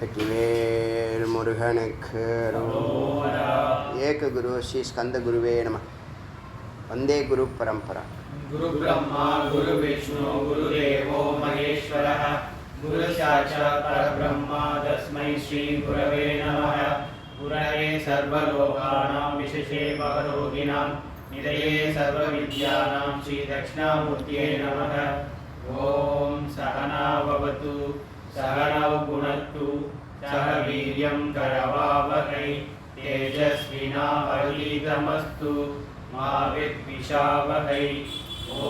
வெற்றிவேல் முருகனுக்கு ஏக குரு ஸ்ரீ ஸ்கந்த குருவே நம. வந்தே குரு பரம்பரா. குரு பிரம்மா குரு விஷ்ணு குரு தேவோ மகேஸ்வரः குரு சாட்சாத் பரபிரம்மா தஸ்மை ஸ்ரீ குரவே நமः. குரவே சர்வலோகானாம் விசேஷே பவரோகிணாம் நிதயே சர்வவித்யானாம் ஸ்ரீ தக்ஷணாமூர்த்தியே நமः. ஓம் சகனா பவது சகனௌ புனக்து சக வீர்யம் கரவாவகை தேஜஸ்வினாவதீதமஸ்து மா வித்விஷாவகை.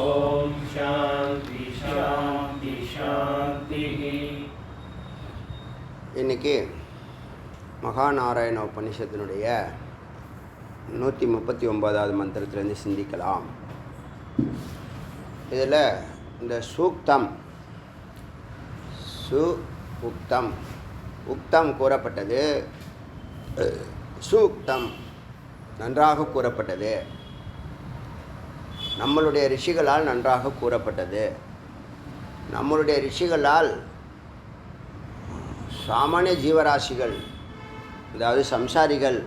ஓம் சாந்தி சாந்தி சாந்தி. இன்னைக்கு மகாநாராயண உபனிஷத்தினுடைய 139வது மந்திரத்திலேருந்து சிந்திக்கலாம். இதில் இந்த சூக்தம் உக்தம் உக்தம் கூறப்பட்டது, சூக்தம் நன்றாக கூறப்பட்டது, நம்மளுடைய ரிஷிகளால் நன்றாக கூறப்பட்டது. நம்மளுடைய ரிஷிகளால் சாமானிய ஜீவராசிகள், அதாவது சம்சாரிகள்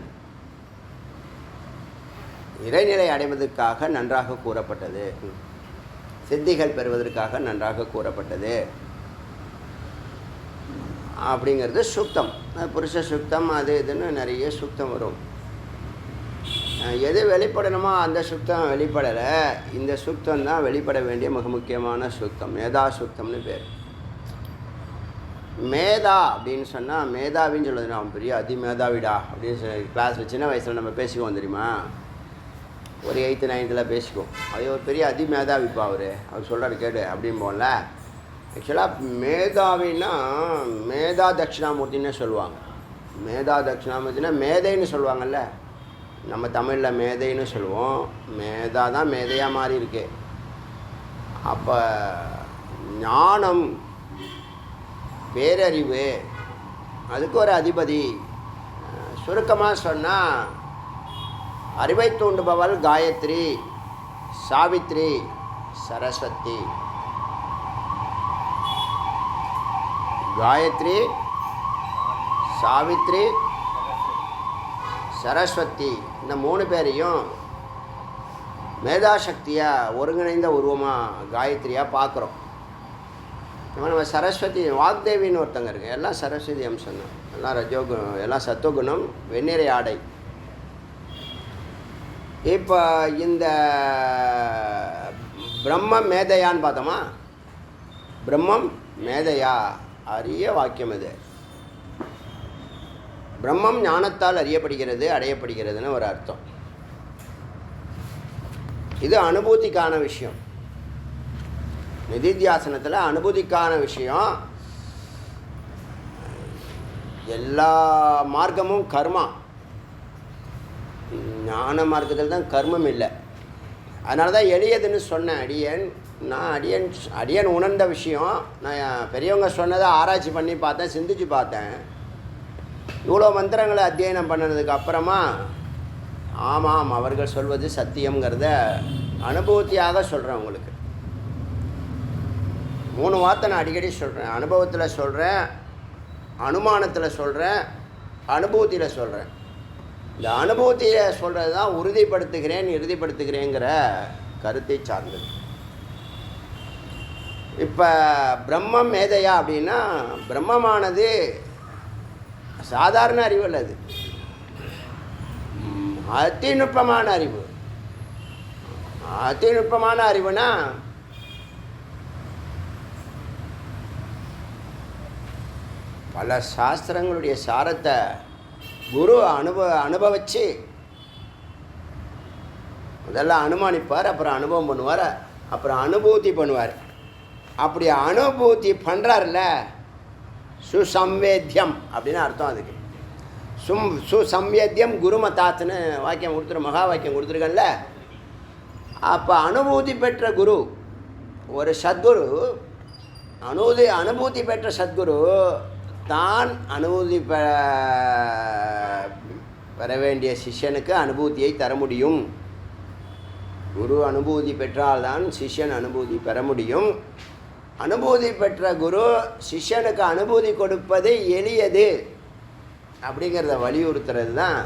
இறைநிலை அடைவதற்காக நன்றாக கூறப்பட்டது, சித்திகள் பெறுவதற்காக நன்றாக கூறப்பட்டது அப்படிங்கிறது சூக்தம். புருஷ சூக்தம் அது இதுன்னு நிறைய சூக்தம் வரும். எது வெளிப்படணுமோ அந்த சூக்தம் வெளிப்படலை. இந்த சூக்தம் தான் வெளிப்பட வேண்டிய மிக முக்கியமான சூக்தம், மேதா சூக்தம்னு பேர். மேதா அப்படின்னு சொன்னால் மேதாவின்னு சொல்லுது, அவன் பெரிய அதிமேதாவிடா அப்படின்னு சொல்லி கிளாஸில் சின்ன வயசில் நம்ம பேசிக்குவோம் தெரியுமா, ஒரு 8th 9th பேசிக்குவோம். அது ஒரு பெரிய அதிமேதாவிப்பா அவர் சொல்கிறாரு கேடு அப்படின்னு போகல. ஆக்சுவலாக மேதாவின்னா மேதா தட்சிணாமூர்த்தின்னு சொல்லுவாங்க. மேதா தட்சிணாமூர்த்தினா மேதைன்னு சொல்லுவாங்கல்ல, நம்ம தமிழில் மேதைன்னு சொல்லுவோம். மேதா தான் மேதையாக மாறி இருக்கு. அப்போ ஞானம், பேரறிவு, அதுக்கு ஒரு அதிபதி. சுருக்கமாக சொன்னால் அறிவை தூண்டுபவள் காயத்ரி, சாவித்ரி, சரஸ்வதி. காயத்ரி, சாவித்ரி, சரஸ்வதி, இந்த 3 பேரையும் மேதாசக்தியாக ஒருங்கிணைந்த உருவமாக காயத்ரியாக பார்க்குறோம். நம்ம சரஸ்வதி வாக்தேவின்னு ஒருத்தங்க இருக்கு, எல்லாம் சரஸ்வதி அம்சம் தான், எல்லாம் ரஜோகுணம், எல்லாம் சத்துவகுணம், வெண்ணிறை ஆடை. இப்போ இந்த பிரம்மம் மேதையான்னு பார்த்தோமா, பிரம்மம் மேதையா, அரிய வாக்கியம் இது. பிரம்மம் ஞானத்தால் அறியப்படுகிறது, அடையப்படுகிறதுன்னு ஒரு அர்த்தம். இது அனுபூதிக்கான விஷயம். நிதித்தியாசனத்தில் அனுபூதிக்கான விஷயம். எல்லா மார்க்கமும் கர்மா, ஞான மார்க்கத்தில் தான் கர்மம் இல்லை. அதனால தான் எளியதுன்னு சொன்னேன். அடியன் உணர்ந்த விஷயம், நான் பெரியவங்க சொன்னதை ஆராய்ச்சி பண்ணி பார்த்தேன், சிந்திச்சு பார்த்தேன். இவ்வளோ மந்திரங்களை அத்தியனம் பண்ணதுக்கு அப்புறமா ஆமாம் அவர்கள் சொல்வது சத்தியங்கிறத அனுபவத்தியாக சொல்கிறேன். உங்களுக்கு 3 வார்த்தை நான் அடிக்கடி சொல்கிறேன். அனுபவத்தில் சொல்கிறேன், அனுமானத்தில் சொல்கிறேன், அனுபூதியில் சொல்கிறேன். இந்த அனுபூதியை சொல்கிறது தான் இறுதிப்படுத்துகிறேங்கிற கருத்தை சார்ந்தது. இப்போ பிரம்மம் மேதையா அப்படின்னா, பிரம்மமானது சாதாரண அறிவு இல்லை, அது அதிநுட்பமான அறிவு. அதிநுட்பமான அறிவுனா பல சாஸ்திரங்களுடைய சாரத்தை குரு அனுபவிச்சு முதல்ல அனுமானிப்பார், அப்புறம் அனுபவம் பண்ணுவார், அப்புறம் அனுபூதி பண்ணுவார். அப்படி அனுபூதி பண்ணுறாருல, சுசம்வேத்தியம் அப்படின்னு அர்த்தம். அதுக்கு சுசம்வேத்தியம் குருமதாத்துன்னு வாக்கியம் மகா வாக்கியம் கொடுத்துருக்கல. அப்போ அனுபூதி பெற்ற குரு, ஒரு சத்குரு, அனுபூதி பெற்ற சத்குரு தான் அனுபூதி பெற வேண்டிய சிஷ்யனுக்கு அனுபூதியை தர முடியும். குரு அனுபூதி பெற்றால்தான் சிஷ்யன் அனுபூதி பெற முடியும். அனுபூதி பெற்ற குரு சிஷ்யனுக்கு அனுபூதி கொடுப்பது எளியது அப்படிங்கிறத வலியுறுத்துறது தான்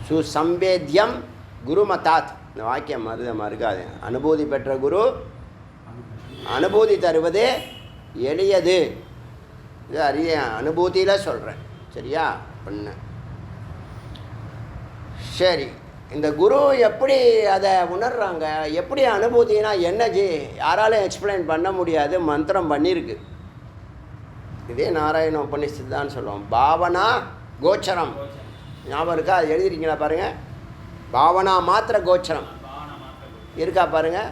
சுசம்பேத்யம் குருமதாத். இந்த வாக்கியம் மறுக்காது. அனுபூதி பெற்ற குரு அனுபூதி தருவது எளியது. இது அரிய அனுபூதியில் சொல்கிறேன். சரியா? பண்ண சரி. இந்த குரு எப்படி அதை உணர்றாங்க? எப்படி அனுபூதினா என்னஜி யாராலும் எக்ஸ்பிளைன் பண்ண முடியாது. மந்திரம் பண்ணியிருக்கு. இதே நாராயண உபநிஷத்துதான் சொல்லுவோம். பாவனா கோச்சரம் ஞாபகம் இருக்கா? அது எழுதிருக்கீங்களா பாருங்கள். பாவனா மாத்திர கோச்சரம் இருக்கா பாருங்கள்.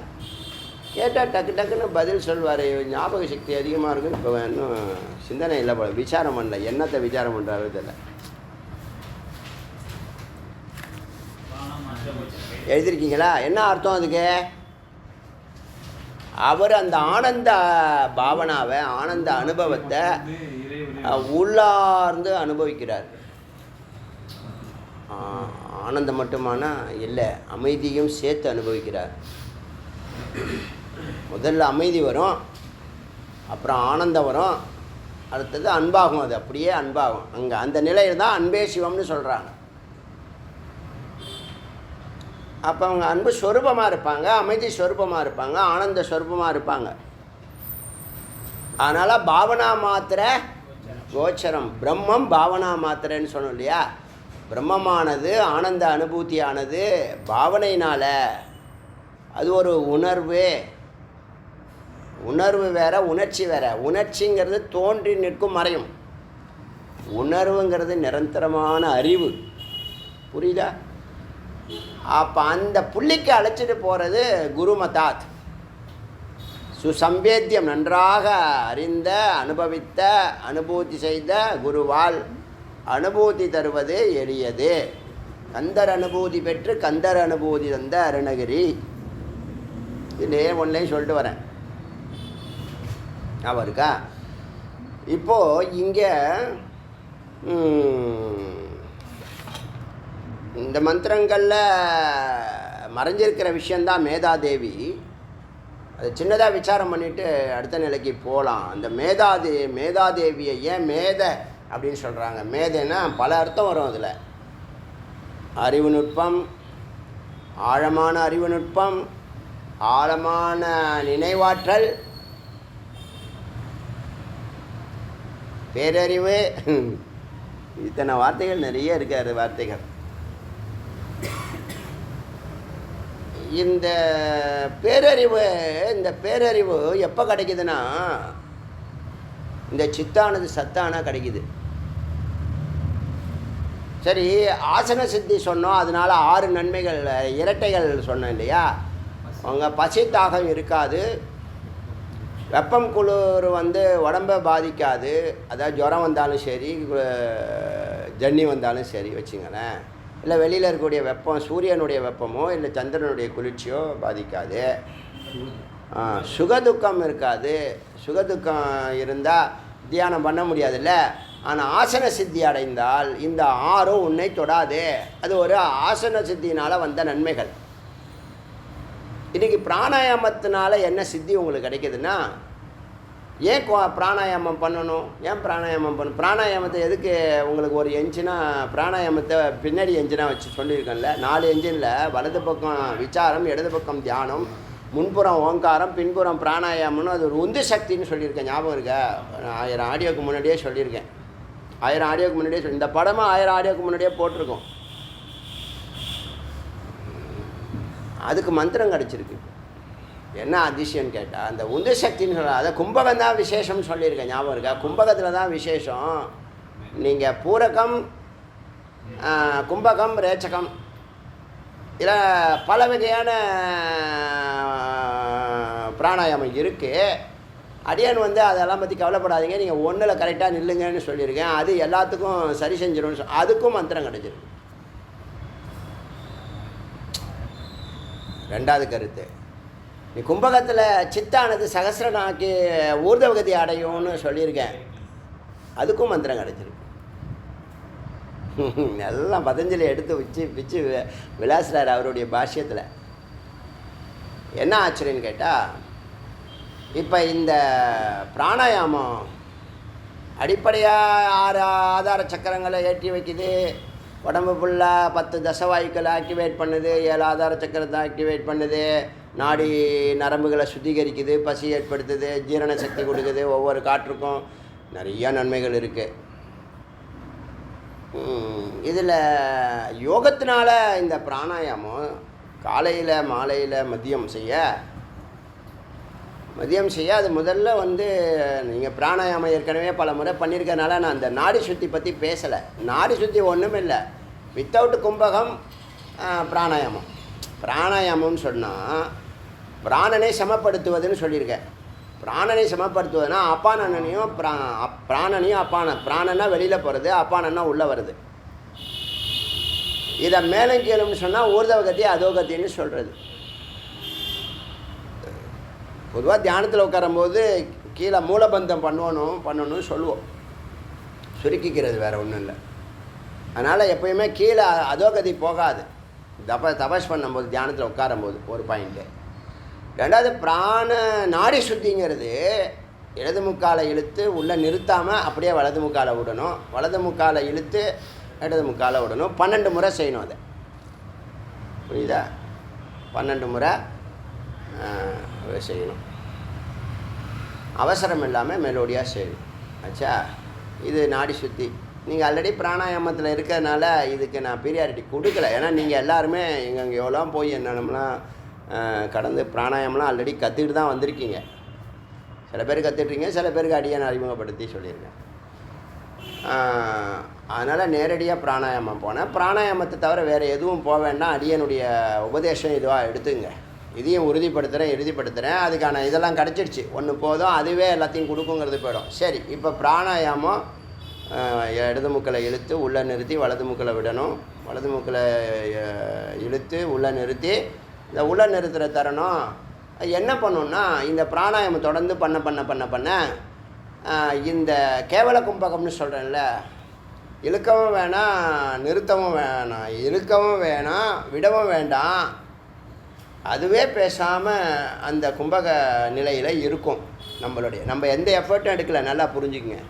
கேட்டால் டக்கு டக்குன்னு பதில் சொல்வார். ஞாபக சக்தி அதிகமாக இருக்கும். இப்போ இன்னும் சிந்தனை இல்லை போல. விசாரம் பண்ணல. என்னத்தை விசாரம் பண்ணுறாரு தெரியல. எழுதிருக்கீங்களா? என்ன அர்த்தம் அதுக்கு? அவர் அந்த ஆனந்த பாவனாவை, ஆனந்த அனுபவத்தை உள்ளார்ந்து அனுபவிக்கிறார். ஆனந்தம் மட்டுமானா இல்லை, அமைதியும் சேர்த்து அனுபவிக்கிறார். முதல்ல அமைதி வரும், அப்புறம் ஆனந்தம் வரும், அடுத்தது அன்பாகும். அது அப்படியே அன்பாகும். அங்கே அந்த நிலையில் தான் அன்பே சிவம்னு சொல்கிறாங்க. அப்போ அவங்க அன்பு ஸ்வரூபமாக இருப்பாங்க, அமைதி ஸ்வரூபமாக இருப்பாங்க, ஆனந்த ஸ்வரூபமாக இருப்பாங்க. அதனால் பாவனா மாத்திர கோச்சரம். பிரம்மம் பாவனா மாத்திரன்னு சொன்னோம் இல்லையா? பிரம்மமானது ஆனந்த அனுபூதியானது பாவனையினால். அது ஒரு உணர்வு. உணர்வு வேற, உணர்ச்சி வேற. உணர்ச்சிங்கிறது தோன்றி நிற்கும் மறையும். உணர்வுங்கிறது நிரந்தரமான அறிவு. புரியுதா? அப்போ அந்த புள்ளிக்கு அழைச்சிட்டு போகிறது குருமதாத். சுசம்பேத்தியம் நன்றாக அறிந்த, அனுபவித்த, அனுபூதி செய்த குருவால் அனுபூதி தருவது எளியது. கந்தர் அனுபூதி பெற்று கந்தர் அனுபூதி தந்த அருணகிரி. இதுலே ஒன்றையும் சொல்லிட்டு வரேன். அவருக்கா இப்போது இங்கே இந்த மந்திரங்களில் மறைஞ்சிருக்கிற விஷயந்தான் மேதாதேவி. அது சின்னதாக விசாரம் பண்ணிவிட்டு அடுத்த நிலைக்கு போகலாம். அந்த மேதாதேவியை ஏன் மேத அப்படின்னு சொல்கிறாங்க? மேதைன்னா பல அர்த்தம் வரும். அதில் அறிவு நுட்பம், ஆழமான அறிவு நுட்பம், ஆழமான நினைவாற்றல், பேரறிவு, இத்தனை வார்த்தைகள் நிறைய இருக்காது. வார்த்தைகள் இந்த பேரறிவு எப்போ கிடைக்குதுன்னா, இந்த சித்தானது சத்தானா கிடைக்குது. சரி, ஆசன சித்தி சொன்னோம். அதனால் 6 நன்மைகள், இரட்டைகள் சொன்னோம் இல்லையா? அவங்க பசி தாகம் இருக்காது, வெப்பம் குளிர் உடம்பை பாதிக்காது. அதாவது ஜுரம் வந்தாலும் சரி, ஜன்னி வந்தாலும் சரி வச்சுங்களேன். இல்லை வெளியில் இருக்கக்கூடிய வெப்பம், சூரியனுடைய வெப்பமோ இல்லை சந்திரனுடைய குளிர்ச்சியோ பாதிக்காது. சுகதுக்கம் இருக்காது. சுகதுக்கம் இருந்தால் தியானம் பண்ண முடியாதுல்ல. ஆனால் ஆசன சித்தி அடைந்தால் இந்த 6ம் உன்னை தொடாது. அது ஒரு ஆசன சித்தினால் வந்த நன்மைகள். இன்றைக்கி பிராணாயாமத்தினால என்ன சித்தி உங்களுக்கு கிடைக்குதுன்னா, ஏன் பிராணாயாமம் பண்ணணும்? ஏன் பிராணாயாமம் பண்ணணும்? பிராணாயாமத்தை எதுக்கு உங்களுக்கு ஒரு என்ஜினா, பிராணாயாமத்தை பின்னாடி என்ஜினாக வச்சு சொல்லியிருக்கேன்ல. 4 என்ஜினில் வலது பக்கம் விசாரம், இடது பக்கம் தியானம், முன்புறம் ஓங்காரம், பின்புறம் பிராணாயாமம்னு அது ஒரு உந்து சக்தின்னு சொல்லியிருக்கேன். ஞாபகம் இருக்கா? 1000 ஆடியோக்கு முன்னாடியே சொல்லியிருக்கேன். 1000 ஆடியோக்கு முன்னாடியே இந்த படமாக 1000 ஆடியோக்கு முன்னாடியே போட்டிருக்கோம். அதுக்கு மந்திரம் கிடச்சிருக்கு. என்ன அதிசயம்னு கேட்டால், அந்த உந்து சக்தின்னு சொல்ல, அதை கும்பகம் தான் விசேஷம்னு சொல்லியிருக்கேன். ஞாபகம் இருக்கா? கும்பகத்தில் தான் விசேஷம். நீங்கள் பூரகம், கும்பகம், ரேச்சகம், இல்லை பல வகையான பிராணாயாமம் இருக்குது. அடியான் அதெல்லாம் பற்றி கவலைப்படாதீங்க, நீங்கள் ஒன்றில் கரெக்டாக நில்லுங்கன்னு சொல்லியிருக்கேன். அது எல்லாத்துக்கும் சரி செஞ்சிடும். அதுக்கும் மந்திரம் கிடச்சிருக்கு. 2வது கருத்து, நீ கும்பகத்தில் சித்தானது சகசிரநாக்கி ஊர்தவகதி அடையும்னு சொல்லியிருக்கேன். அதுக்கும் மந்திரம் கிடச்சிருக்கு. எல்லாம் பதஞ்சலி எடுத்து பிச்சு விளாசுறார் அவருடைய பாஷ்யத்தில். என்ன ஆச்சரியன்னு கேட்டால், இப்போ இந்த பிராணாயாமம் அடிப்படையாக 6 ஆதார சக்கரங்களை ஏற்றி வைக்குது, உடம்பு ஃபுல்லாக 10 தசவாயுக்களை ஆக்டிவேட் பண்ணுது, 7 ஆதார சக்கரத்தை ஆக்டிவேட் பண்ணுது, நாடி நரம்புகளை சுத்திகரிக்குது, பசி ஏற்படுத்துது, ஜீரண சக்தி கொடுக்குது, ஒவ்வொரு காற்றுக்கும் நிறைய நன்மைகள் இருக்குது. இதில் யோகத்தினால இந்த பிராணாயாமம் காலையில் மாலையில் மதியம் செய்ய அது முதல்ல நீங்கள் பிராணாயாமம் ஏற்கனவே பல முறை பண்ணியிருக்கனால நான் அந்த நாடி சுத்தி பற்றி பேசலை. நாடி சுத்தி ஒன்றும் இல்லை, வித்தவுட் கும்பகம் பிராணாயாமம். பிராணாயாமம்னு சொன்னால் பிராணனை சமப்படுத்துவதுன்னு சொல்லியிருக்கேன். பிராணனை சமப்படுத்துவதுன்னா அப்பானனையும் பிராணனையும் பிராணன்னா வெளியில் போகிறது, அப்பானன்னா உள்ளே வருது. இதை மேலும் கீழும்னு சொன்னால் ஊர்தவகத்தி அதோகத்தின்னு சொல்கிறது. பொதுவாக தியானத்தில் உட்காரும்போது கீழே மூலபந்தம் பண்ணணும்னு சொல்லுவோம், சுருக்கிக்கிறது வேறு ஒன்றும் இல்லை. அதனால் எப்போயுமே கீழே அதோகதி போகாது தபஸ் பண்ணும்போது, தியானத்தில் உட்காரும்போது. ஒரு பாயிண்ட்டு. ரெண்டாவது, நாடி சுத்திங்கிறது இடது முக்காலை இழுத்து உள்ளே நிறுத்தாமல் அப்படியே வலது முக்காலை விடணும், வலது முக்காலை இழுத்து இடது முக்காலை விடணும். 12 முறை செய்யணும். அதை புரியுதா? 12 முறை செய்யணும். அவசரம் இல்லாமல் மெலோடியாக செய்யணும். ஆச்சா? இது நாடி சுத்தி. நீங்கள் ஆல்ரெடி பிராணாயாமத்தில் இருக்கிறதுனால இதுக்கு நான் பீரியாரிட்டி கொடுக்கல. ஏன்னா நீங்கள் எல்லாருமே எங்கெங்கெல்லாம் போய் என்னென்னலாம் கடந்து பிராணாயாமம்லாம் ஆல்ரெடி கற்றுக்கிட்டு தான் வந்திருக்கீங்க. சில பேர் கற்றுட்ருக்கீங்க, சில பேருக்கு அடியான் அறிமுகப்படுத்தி சொல்லியிருக்கேன். அதனால் நேரடியாக பிராணாயாமம் போனேன். பிராணாயாமத்தை தவிர வேறு எதுவும் போக வேண்டாம், அடியனுடைய உபதேசம் இதுவாக எடுத்துங்க. இதையும் உறுதிப்படுத்துகிறேன். அதுக்கான இதெல்லாம் கிடச்சிடுச்சு. ஒன்று போதும், அதுவே எல்லாத்தையும் கொடுக்குங்கிறது போயிடும். சரி, இப்போ பிராணாயாமம் இடது முக்களை இழுத்து உள்ளே நிறுத்தி வலது முக்களை விடணும், வலது முக்களை இழுத்து உள்ளே நிறுத்தி இந்த உள்ளே நிறுத்துகிற தருணம் என்ன பண்ணணுன்னா, இந்த பிராணாயாமம் தொடர்ந்து பண்ண இந்த கேவல கும்பகம்னு சொல்கிறேன்ல, இழுக்கவும் வேணாம் நிறுத்தவும் வேணாம், இழுக்கவும் வேணாம் விடவும் வேண்டாம், அதுவே பேசாமல் அந்த கும்பக நிலையில் இருக்கும். நம்ம எந்த எஃபர்ட்டும் எடுக்கலை. நல்லா புரிஞ்சுக்குங்க.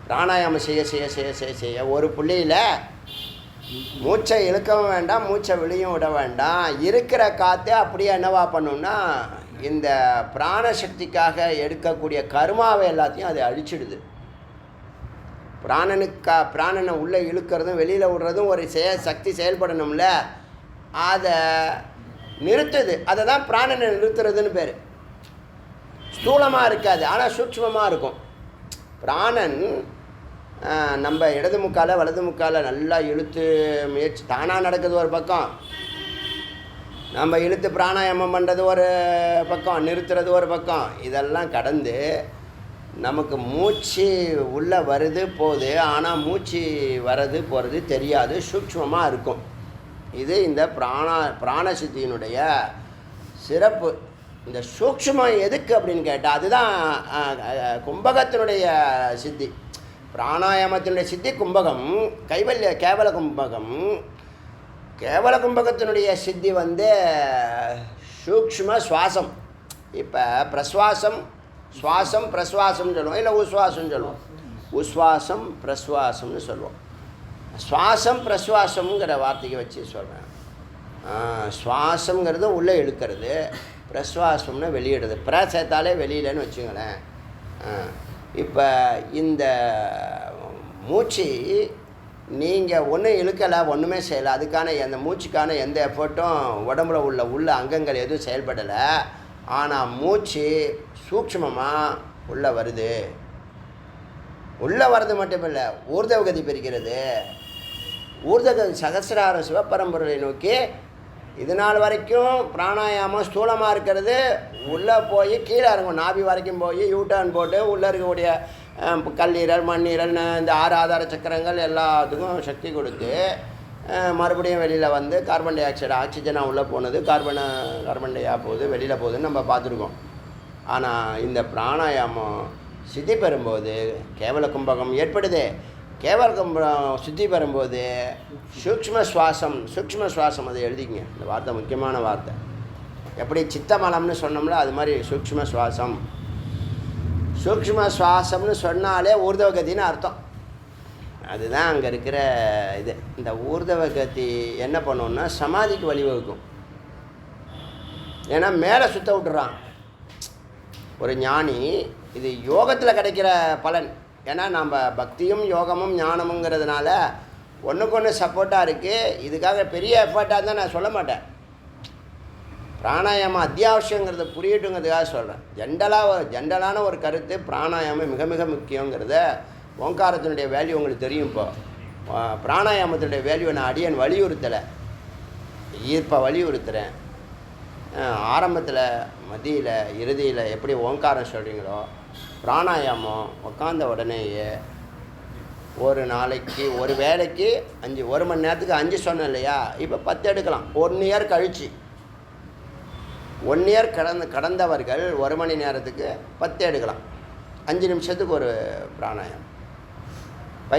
பிராணாயாமம் செய்ய ஒரு புள்ளியில் மூச்சை இழுக்கவும் வேண்டாம், மூச்சை வெளியும் விட வேண்டாம். இருக்கிற காற்று அப்படியே என்னவா பண்ணணும்னா, இந்த பிராணசக்திக்காக எடுக்கக்கூடிய கர்மாவை எல்லாத்தையும் அதை அழிச்சிடுது. பிராணனை உள்ளே இழுக்கிறதும் வெளியில் விடுறதும் ஒரு சக்தி செயல்படணும்ல, அதை நிறுத்துது. அதை தான் பிராணனை நிறுத்துறதுன்னு பேர். ஸ்தூலமாக இருக்காது, ஆனால் சூட்சுமமாக இருக்கும். பிராணன் நம்ம இடது முக்கால வலது முக்கால நல்லா இழுத்து முயற்சி தானாக நடக்குது ஒரு பக்கம், நம்ம இழுத்து பிராணாயாமம் பண்ணுறது ஒரு பக்கம், நிறுத்துறது ஒரு பக்கம். இதெல்லாம் கடந்து நமக்கு மூச்சு உள்ளே வருது போகுது, ஆனால் மூச்சு வர்றது போகிறது தெரியாது, சூட்சுமமாக இருக்கும். இது இந்த பிராணசித்தியினுடைய சிறப்பு. இந்த சூக்ஷ்மம் எதுக்கு அப்படின்னு கேட்டால், அதுதான் கும்பகத்தினுடைய சித்தி. பிராணாயாமத்தினுடைய சித்தி கும்பகம், கேவல கும்பகம். கேவல கும்பகத்தினுடைய சித்தி சூக்ஷ்ம சுவாசம். இப்போ சுவாசம் பிரஸ்வாசம்னு சொல்லுவோம், இல்லை உஸ்வாசம்னு சொல்லுவோம். உஸ்வாசம் பிரஸ்வாசம்னு சொல்லுவோம். சுவாசம் பிரஸ்வாசம்ங்கிற வார்த்தைக்கு வச்சு சொல்கிறேன். சுவாசங்கிறது உள்ளே இழுக்கிறது, பிரஸ்வாசம்னு வெளியிடுறது. சேர்த்தாலே வெளியிலன்னு வச்சுங்களேன். இப்போ இந்த மூச்சு நீங்கள் ஒன்றும் இழுக்கலை, ஒன்றுமே செய்யலை, அதுக்கான அந்த மூச்சுக்கான எந்த எஃபர்ட்டும் உடம்புல உள்ள அங்கங்கள் எதுவும் செயல்படலை. ஆனால் மூச்சு சூக்ஷ்மமாக உள்ளே வருது. உள்ளே வர்றது மட்டும் இல்லை, ஊர்தவகதி பிரிக்கிறது. ஊர்தகதி சகசிராரம் சிவபரம்பொருளை நோக்கி இது நாள் வரைக்கும் பிராணாயாமம் ஸ்தூலமாக இருக்கிறது உள்ளே போய் கீழே இறங்கும். நாபி வரைக்கும் போய் யூட்டர்ன் போட்டு உள்ளே இருக்கக்கூடிய கல்லீரல் மண்ணீரல் இந்த 6 ஆதார சக்கரங்கள் எல்லாத்துக்கும் சக்தி கொடுத்து மறுபடியும் வெளியில் கார்பன் டை ஆக்சைடு ஆக்சிஜனாக உள்ளே போனது, கார்பன் டையாக போகுது, வெளியில் போகுதுன்னு நம்ம பார்த்துருக்கோம். ஆனால் இந்த பிராணாயாமம் சித்தி பெறும்போது கேவல கும்பகம் ஏற்படுது. கேவலம் சுத்தி பெறும்போது சூக்ஷ்ம சுவாசம் அதை எழுதிங்க. இந்த வார்த்தை முக்கியமான வார்த்தை. எப்படி சித்தமலம்னு சொன்னோம்ல அது மாதிரி சூக்ஷ்ம சுவாசம்னு சொன்னாலே ஊர்தவகத்தின்னு அர்த்தம். அதுதான் அங்கே இருக்கிற இது. இந்த ஊர்தவகத்தி என்ன பண்ணுவோம்னா சமாதிக்கு வழிவகுக்கும். ஏன்னா மேலே சுத்த விட்டுறான் ஒரு ஞானி. இது யோகத்தில் கிடைக்கிற பலன். ஏன்னா நம்ம பக்தியும் யோகமும் ஞானமுங்கிறதுனால ஒன்றுக்கு ஒன்று சப்போர்ட்டாக இருக்குது. இதுக்காக பெரிய எஃபர்ட்டாக தான் நான் சொல்ல மாட்டேன். பிராணாயாமம் அத்தியாவசியங்கிறத புரியட்டுங்கிறதுக்காக சொல்கிறேன். ஜென்ரலான ஒரு கருத்து பிராணாயாமம் மிக மிக முக்கியங்கிறத. ஓங்காரத்தினுடைய வேல்யூ உங்களுக்கு தெரியும். இப்போ பிராணாயாமத்தினுடைய வேல்யூ நான் அடியன் வலியுறுத்தலை, இப்போ வலியுறுத்துகிறேன். ஆரம்பத்தில்1 இறுதியில் எப்படி ஓங்காரம் சொல்கிறீங்களோ பிராணாயாமம் உட்காந்த உடனேயே ஒரு நாளைக்கு ஒரு வேலைக்கு 1 மணி நேரத்துக்கு 5 சொன்னேன் இல்லையா? இப்போ 10 எடுக்கலாம். 1 இயர் கழிச்சு 1 இயர் கடந்தவர்கள் 1 மணி நேரத்துக்கு 10 எடுக்கலாம். 5 நிமிஷத்துக்கு ஒரு பிராணாயாமம்.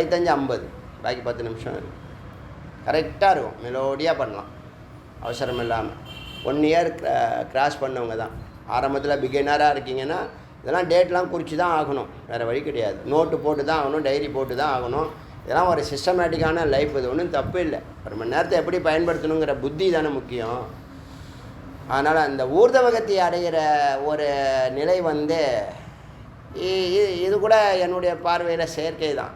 5 50 பாக்கி 10 நிமிஷம் இருக்கும். கரெக்டாக இருக்கும். மெலோடியாக பண்ணலாம் அவசரம் இல்லாமல். 1 இயர் கிராஸ் பண்ணவங்க தான். ஆரம்பத்தில் பிகினராக இருக்கீங்கன்னா இதெல்லாம் டேட்லாம் குறித்து தான் ஆகணும், வேறு வழி கிடையாது. நோட்டு போட்டு தான் ஆகணும், டைரி போட்டு தான் ஆகணும். இதெல்லாம் ஒரு சிஸ்டமேட்டிக்கான லைஃப். இது ஒன்றும் தப்பு இல்லை. 1 மணி நேரத்தை எப்படி பயன்படுத்தணுங்கிற புத்தி தானே முக்கியம். அதனால் அந்த ஊர்தவகத்தை அடைகிற ஒரு நிலை இது கூட என்னுடைய பார்வையில் செயற்கை தான்.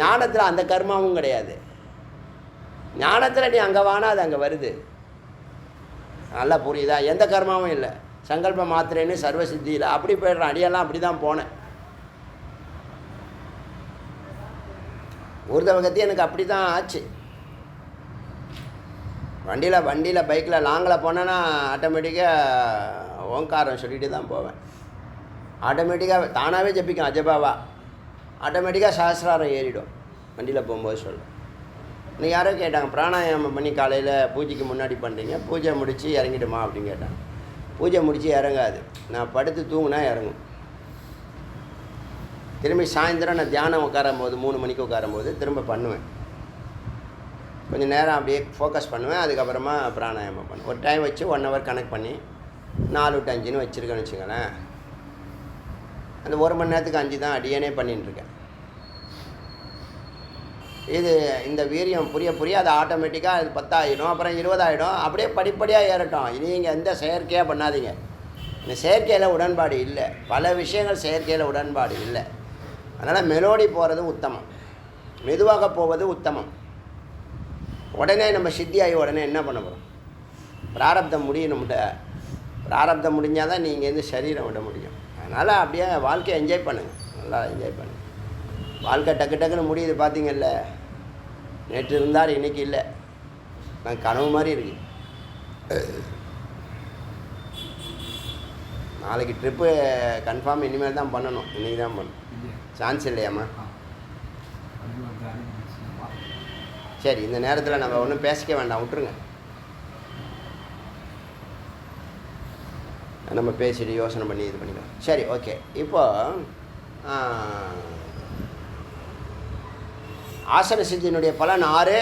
ஞானத்தில் அந்த கர்மாவும் கிடையாது. ஞானத்தில் நீ அங்கே வானா அது அங்கே வருது. நல்லா புரியுதா? எந்த கர்மாவும் இல்லை. சங்கல்ப மாத்திரைன்னு சர்வசித்தியில் அப்படி போய்டுறான். அடியெல்லாம் அப்படி தான் போனேன். ஊர்தவகத்தி எனக்கு அப்படி தான் ஆச்சு. வண்டியில் பைக்கில் லாங்கில் போனேன்னா ஆட்டோமேட்டிக்காக ஓங்காரம் சொல்லிட்டு தான் போவேன். ஆட்டோமேட்டிக்காக தானாகவே ஜப்பிக்கும் அஜபாவா. ஆட்டோமேட்டிக்காக சஹஸ்ராரம் ஏறிடும் வண்டியில் போகும்போது சொல்லுவேன். இன்னைக்கு யாரோ கேட்டாங்க, பிராணாயாமம் பண்ணி காலையில் பூஜைக்கு முன்னாடி பண்ணுறீங்க, பூஜை முடித்து இறங்கிடுமா அப்படின்னு கேட்டாங்க. பூஜை முடித்து இறங்காது. நான் படுத்து தூங்குனா இறங்கும். திரும்பி சாயந்தரம் நான் தியானம் உட்காரும்போது 3 மணிக்கு உட்காரும்போது திரும்ப பண்ணுவேன். கொஞ்சம் நேரம் அப்படியே ஃபோக்கஸ் பண்ணுவேன். அதுக்கப்புறமா பிராணாயாமம் பண்ணுவேன். ஒரு டைம் வச்சு 1 ஹவர் கனெக்ட் பண்ணி 4 to 5ன்னு வச்சுருக்கேன்னு வச்சுங்களேன். அந்த 1 மணி நேரத்துக்கு 5 தான் அடியனே பண்ணிட்டுருக்கேன். இந்த வீரியம் புரிய அது ஆட்டோமேட்டிக்காக அது 10 ஆகிடும், அப்புறம் 20 ஆகிடும். அப்படியே படிப்படியாக ஏறட்டும். நீங்கள் எந்த செயற்கையாக பண்ணாதீங்க. இந்த செயற்கையில் உடன்பாடு இல்லை. பல விஷயங்கள் செயற்கையில் உடன்பாடு இல்லை. அதனால் மெலோடி போகிறது உத்தமம், மெதுவாக போவது உத்தமம். உடனே நம்ம சித்தியாகி உடனே என்ன பண்ண போகிறோம்? பிராரப்தம் முடியணும்ட்ட. பிராரப்தம் முடிஞ்சால் தான் நீங்கள் வந்து சரீரம் விட முடியும். அதனால் அப்படியே வாழ்க்கையை என்ஜாய் பண்ணுங்கள், நல்லா என்ஜாய் பண்ணுங்கள். வாழ்க்கை டக்குன்னு முடியுது பார்த்தீங்கல்ல. நேற்று இருந்தார் இன்றைக்கி இல்லை. நான் கனவு மாதிரி இருக்கு. நாளைக்கு ட்ரிப்பு கன்ஃபார்ம் இனிமேல் தான் பண்ணணும். இன்றைக்கி தான் பண்ணணும். சான்ஸ் இல்லையாம்மா? சரி, இந்த நேரத்தில் நம்ம ஒன்றும் பேசிக்க வேண்டாம், விட்டுருங்க. நம்ம பேசிட்டு யோசனை பண்ணி இது பண்ணிக்கலாம். சரி, ஓகே. இப்போ ஆசன சித்தியினுடைய பலன் 6.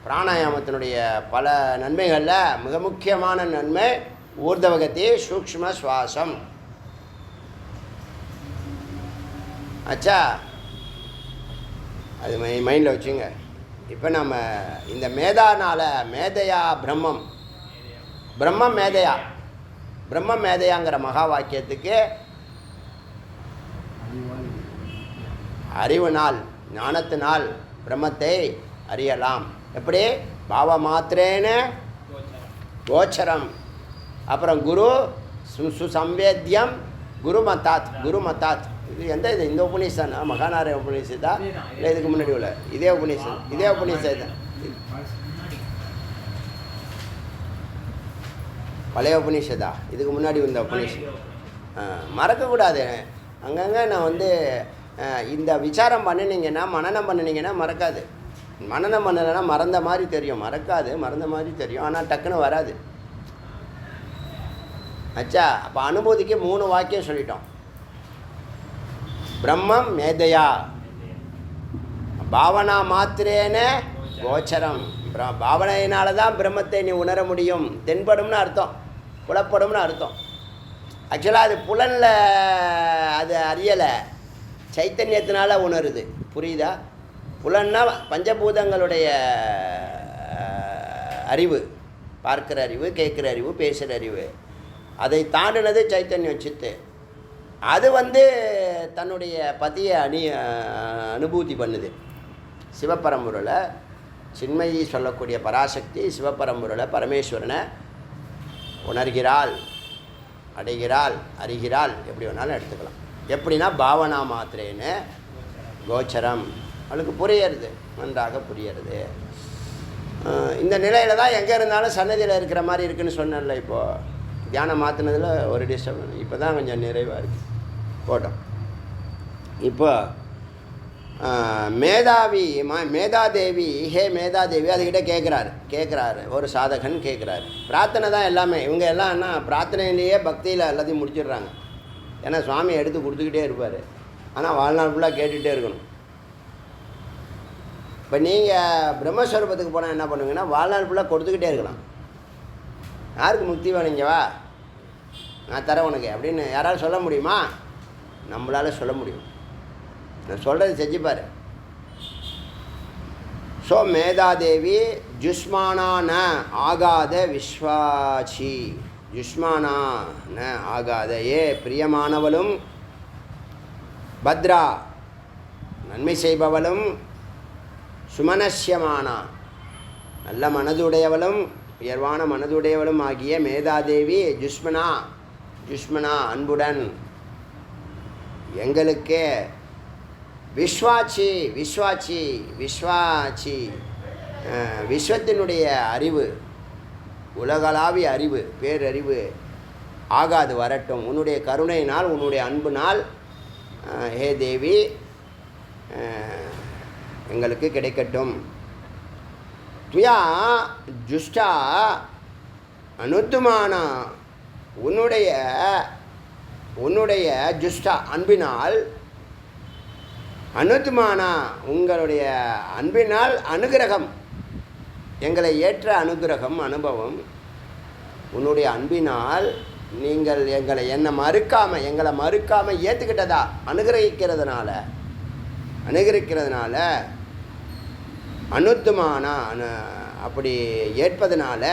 பிராணாயாமத்தினுடைய பல நன்மைகளில் மிக முக்கியமான நன்மை ஊர்தவகத்தி சூக்ஷ்ம சுவாசம். ஆச்சா, அது மைண்டில் வச்சுங்க. இப்போ நம்ம இந்த மேதானால மேதையா பிரம்மம் மேதையாங்கிற மகா வாக்கியத்துக்கு அறிவுனால் ஞானத்தினால் பிரம்மத்தை அறியலாம். எப்படி? பாவ மாத்திரேன கோச்சரம். அப்புறம் குரு சுசம்வேத்யம் குரு மத்தாத். இது இந்த உபநிஷதா? மகாநாராய உபநிஷதா இல்லை இதுக்கு முன்னாடி உள்ள இதே உபநிஷதம் பழைய உபநிஷதா? இதுக்கு முன்னாடி வந்த உபநிஷதம் மறக்கக்கூடாது. அங்கங்கே நான் இந்த விசாரம் பண்ணினீங்கன்னா, மனனம் பண்ணினீங்கன்னா மறக்காது. மனனம் பண்ணலைன்னா மறந்த மாதிரி தெரியும், மறந்த மாதிரி தெரியும், ஆனால் டக்குன்னு வராது. ஆச்சா, அப்போ அனுபூதிக்கு 3 வாக்கியம் சொல்லிட்டோம். பிரம்மம் மேதையா, பாவனா மாத்திரேன கோச்சரம். பாவனையினால தான் பிரம்மத்தை நீ உணர முடியும். தென்படும்னு அர்த்தம், புலப்படும்னு அர்த்தம். ஆக்சுவலாக அது புலனில் அது அறியலை, சைத்தன்யத்தினால உணருது. புரியுதா? புலன்னா பஞ்சபூதங்களுடைய அறிவு, பார்க்குற அறிவு, கேட்குற அறிவு, பேசுகிற அறிவு. அதை தாண்டினது சைத்தன்யம், சித்து. அது தன்னுடைய பதியை அனுபூதி பண்ணுது. சிவபரம்பொருளை சின்மயி சொல்லக்கூடிய பராசக்தி சிவபரம்பொருளை பரமேஸ்வரனை உணர்கிறாள், அடைகிறாள், அறிகிறாள், எப்படி வேணாலும் எடுத்துக்கலாம். எப்படின்னா பாவனா மாத்திரேன்னு கோச்சரம். அவளுக்கு புரியறது, நன்றாக புரியறது. இந்த நிலையில் தான் எங்கே இருந்தாலும் சன்னதியில் இருக்கிற மாதிரி இருக்குதுன்னு சொன்னேன்ல. இப்போது தியானம் மாற்றினதில் ஒரு டிஸ்டர்ப், இப்போ தான் கொஞ்சம் நிறைவாக இருக்குது. போட்டோம். இப்போ மேதாதேவி, ஹே மேதாதேவி, அதுக்கிட்ட கேட்குறாரு ஒரு சாதகன் கேட்குறாரு. பிரார்த்தனை தான் எல்லாமே. இவங்க எல்லாம் என்ன பிரார்த்தனையிலேயே பக்தியில் எல்லாத்தையும் முடிச்சிடுறாங்க. ஏன்னா சுவாமி எடுத்து கொடுத்துக்கிட்டே இருப்பார். ஆனால் வாழ்நாள் ஃபுல்லாக கேட்டுகிட்டே இருக்கணும். இப்போ நீங்கள் பிரம்மஸ்வரூபத்துக்கு போனால் என்ன பண்ணுவீங்கன்னா வாழ்நாள் ஃபுல்லாக கொடுத்துக்கிட்டே இருக்கலாம். யாருக்கு முக்தி வேணுங்க, வா நான் தரேன் உனக்கு அப்படின்னு யாராலும் சொல்ல முடியுமா? நம்மளால் சொல்ல முடியும். நான் சொல்கிறது செஞ்சுப்பார். ஸோ மேதாதேவி ஜுஷ்மானா ந ஆகாத விஸ்வாச்சி. ஜுஷ்மானா ந ஆகாத, ஏ பிரியமானவளும் பத்ரா நன்மை செய்பவளும் சுமனஸ்யமானா நல்ல மனதுடையவளும் உயர்வான மனதுடையவளும் ஆகிய மேதாதேவி ஜுஷ்மனா அன்புடன் எங்களுக்கு விஸ்வாச்சி விஸ்வத்தினுடைய அறிவு, உலகளாவிய அறிவு, பேரறிவு ஆகாது வரட்டும். உன்னுடைய கருணையினால், உன்னுடைய அன்புனால் ஹே தேவி எங்களுக்கு கிடைக்கட்டும். துயா ஜுஷ்டா அனுத்துமானா, உன்னுடைய ஜுஷ்டா அன்பினால், அனுத்துமானா உங்களுடைய அன்பினால் அனுகிரகம், எங்களை ஏற்ற அனுகிரகம், அனுபவம். உன்னுடைய அன்பினால் நீங்கள் எங்களை மறுக்காமல் ஏற்றுக்கிட்டதா, அனுகிரகிக்கிறதுனால அனுத்துமானா அப்படி ஏற்பதனால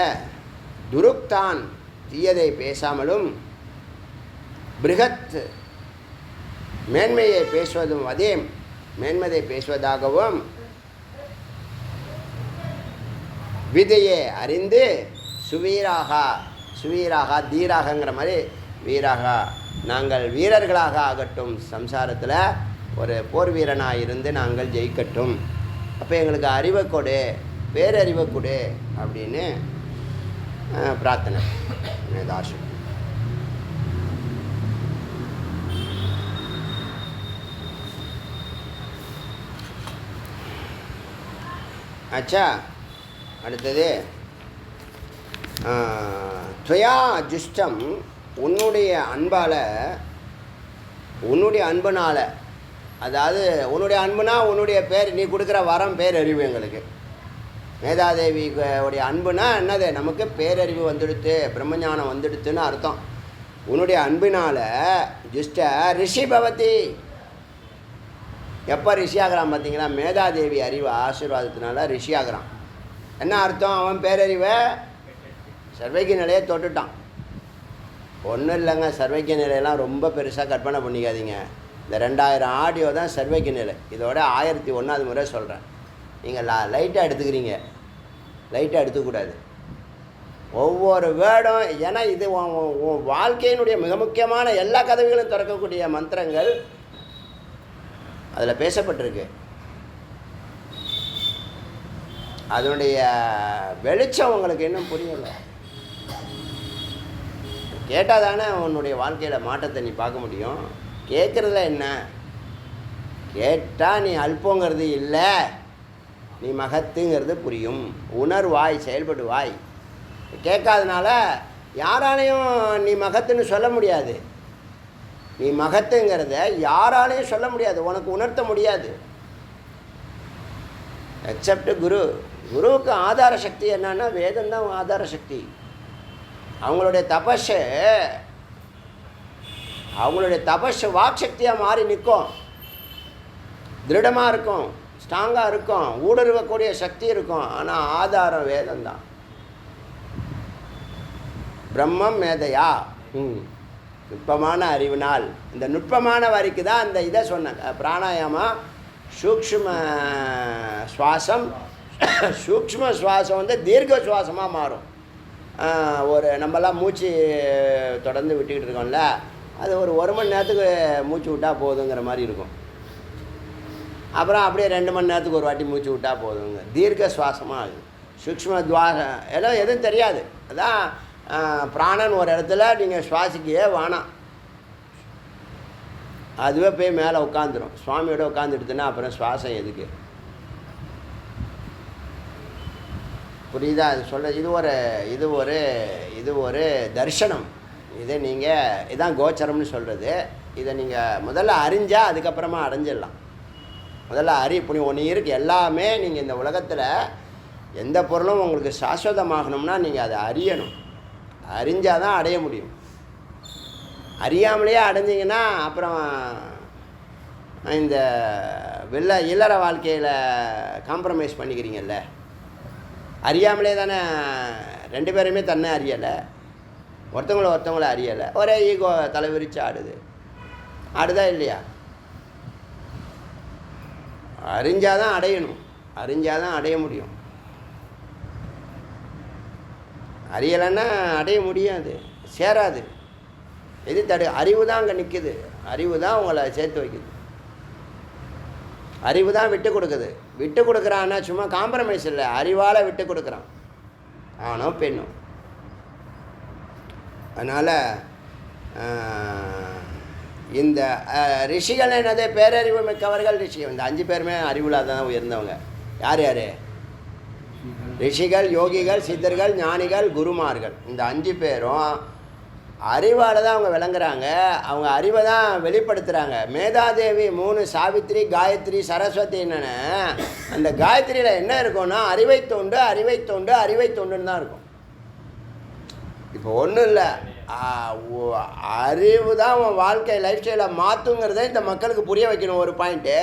துருக்தான் தீயதை பேசாமலும் பிருகத் மேன்மையை பேசுவதும், அதே மேன்மதை பேசுவதாகவும் விதையை அறிந்து சுவீராக தீராகங்கிற மாதிரி வீராக நாங்கள் வீரர்களாக ஆகட்டும். சம்சாரத்தில் ஒரு போர் வீரனாக இருந்து நாங்கள் ஜெயிக்கட்டும். அப்போ எங்களுக்கு அறிவை கொடு, பேரறிவை கொடு அப்படின்னு பிரார்த்தனை தாசு. ஆச்சா, அடுத்தது துவயா ஜுஷ்டம், உன்னுடைய அன்புனால், அதாவது உன்னுடைய அன்புனா உன்னுடைய பேர், நீ கொடுக்குற வரம் பேரறிவு எங்களுக்கு. மேதாதேவியோடைய அன்புனா என்னது? நமக்கு பேரறிவு வந்துடுத்து, பிரம்மஞானம் வந்துடுத்துன்னு அர்த்தம். உன்னுடைய அன்பினால் ஜுஷ்ட ரிஷி பவதி, எப்போ ரிஷி ஆகிறான் பார்த்தீங்களா? மேதாதேவி அறிவு ஆசீர்வாதத்தினால ரிஷி ஆகிறான். என்ன அர்த்தம்? அவன் பேரறிவை சர்வைக்கிய நிலையை தொட்டுட்டான். ஒன்றும் இல்லைங்க, சர்வைக்கிய நிலையெல்லாம் ரொம்ப பெருசாக கற்பனை பண்ணிக்காதீங்க. இந்த 2000 ஆடியோ தான் சர்வைக்கிய நிலை. இதோட 1001வது முறை சொல்கிறேன். நீங்கள் லைட்டாக எடுத்துக்கிறீங்க, லைட்டாக எடுத்துக்கூடாது ஒவ்வொரு வேர்டும். ஏன்னா இது உன் வாழ்க்கையினுடைய மிக முக்கியமான எல்லா கதவுகளும் திறக்கக்கூடிய மந்திரங்கள் அதில் பேசப்பட்டிருக்கு. அதனுடைய வெளிச்சம் உங்களுக்கு இன்னும் புரியலை. கேட்டால் தானே உன்னுடைய வாழ்க்கையில் மாற்றத்தை நீ பார்க்க முடியும். கேட்குறதுல என்ன? கேட்டால் நீ அல்பங்கிறது இல்லை, நீ மகத்துங்கிறது புரியும். உணர்வாய், செயல்படுவாய். கேட்காதனால யாராலையும் நீ மகத்துன்னு சொல்ல முடியாது. நீ மகத்துங்கிறத யாராலையும் சொல்ல முடியாது, உனக்கு உணர்த்த முடியாது. எக்ஸப்ட் குரு. குருவுக்கு ஆதார சக்தி என்னன்னா வேதம் தான் ஆதார சக்தி. அவங்களுடைய தபஸ் வாக் சக்தியாக மாறி நிற்கும், திருடமாக இருக்கும், ஸ்ட்ராங்காக இருக்கும், ஊடுருவக்கூடிய சக்தி இருக்கும். ஆனால் ஆதாரம் வேதம் தான். பிரம்மம் மேதையா, நுட்பமான அறிவினால். இந்த நுட்பமான வரிக்கு தான் அந்த இதை சொன்னேன். பிராணாயாமா சூக்ஷ்ம சுவாசம், சூக்ஷ்ம சுவாசம் வந்து தீர்க்க சுவாசமாக மாறும். ஒரு நம்மலாம் மூச்சு தொடர்ந்து விட்டுக்கிட்டு இருக்கோம்ல, அது ஒரு மணி நேரத்துக்கு மூச்சு விட்டால் போதுங்கிற மாதிரி இருக்கும். அப்புறம் அப்படியே 2 மணி நேரத்துக்கு ஒரு வாட்டி மூச்சு விட்டால் போதுங்க. தீர்க்க சுவாசமாக ஆகுது. சூக்ஷ்ம துவாசம் எல்லாம் எதுவும் தெரியாது. அதான் பிராணன் ஒரு இடத்துல நீங்கள் சுவாசிக்கவே வேணாம், அதுவே போய் மேலே உட்காந்துரும். சுவாமியோட உட்காந்துடுதுன்னா அப்புறம் சுவாசம் எதுக்கு? புரியுதா? அது சொல்ல இது ஒரு தர்சனம். இதை நீங்கள் இதான் கோச்சரம்னு சொல்கிறது. இதை நீங்கள் முதல்ல அறிஞ்சால் அதுக்கப்புறமா அடைஞ்சிடலாம். முதல்ல இப்படி ஒன்று இருக்குது. எல்லாமே நீங்கள் இந்த உலகத்தில் எந்த பொருளும் உங்களுக்கு சாஸ்வதமாகணும்னா நீங்கள் அதை அறியணும். அறிஞ்சால் தான் அடைய முடியும். அறியாமலேயே அடைஞ்சிங்கன்னா அப்புறம் இந்த இல்லற வாழ்க்கையில் காம்ப்ரமைஸ் பண்ணிக்கிறீங்கல்ல. அறியாமலே தானே 2 பேருமே தன்னை அறியலை, ஒருத்தவங்கள அறியலை, ஒரே ஈகோ தலைவிரிச்சு ஆடுதா இல்லையா? அறிஞ்சாதான் அடையணும், அறிஞ்சாதான் அடைய முடியும். அறியலைன்னா அடைய முடியாது, சேராது. எது அறிவு தான் அங்கே நிற்குது. அறிவு தான் உங்களை சேர்த்து வைக்குது. அறிவு தான் விட்டு கொடுக்குது. விட்டு கொடுக்குறான்னா சும்மா காம்ப்ரமைஸ் இல்லை, அறிவால் விட்டு கொடுக்குறான், ஆனோ பெண்ணும். அதனால் இந்த ரிஷிகள் என்னது? பேரறிவு மிக்கவர்கள் ரிஷிகள். இந்த 5 பேருமே அறிவுலாக தான் உயர்ந்தவங்க. யார் யார்? ரிஷிகள், யோகிகள், சித்தர்கள், ஞானிகள், குருமார்கள். இந்த 5 பேரும் அறிவால் தான் அவங்க விளங்குறாங்க. அவங்க அறிவை தான் வெளிப்படுத்துகிறாங்க. மேதாதேவி 3, சாவித்ரி, காயத்ரி, சரஸ்வதி. என்னென்ன அந்த காயத்ரியில் என்ன இருக்கும்னா அறிவை தொண்டுன்னு தான் இருக்கும். இப்போ ஒன்றும் இல்லை, அறிவு தான் உன் வாழ்க்கை லைஃப் ஸ்டைலை மாற்றுங்கிறத இந்த மக்களுக்கு புரிய வைக்கணும். ஒரு பாயிண்ட்டு,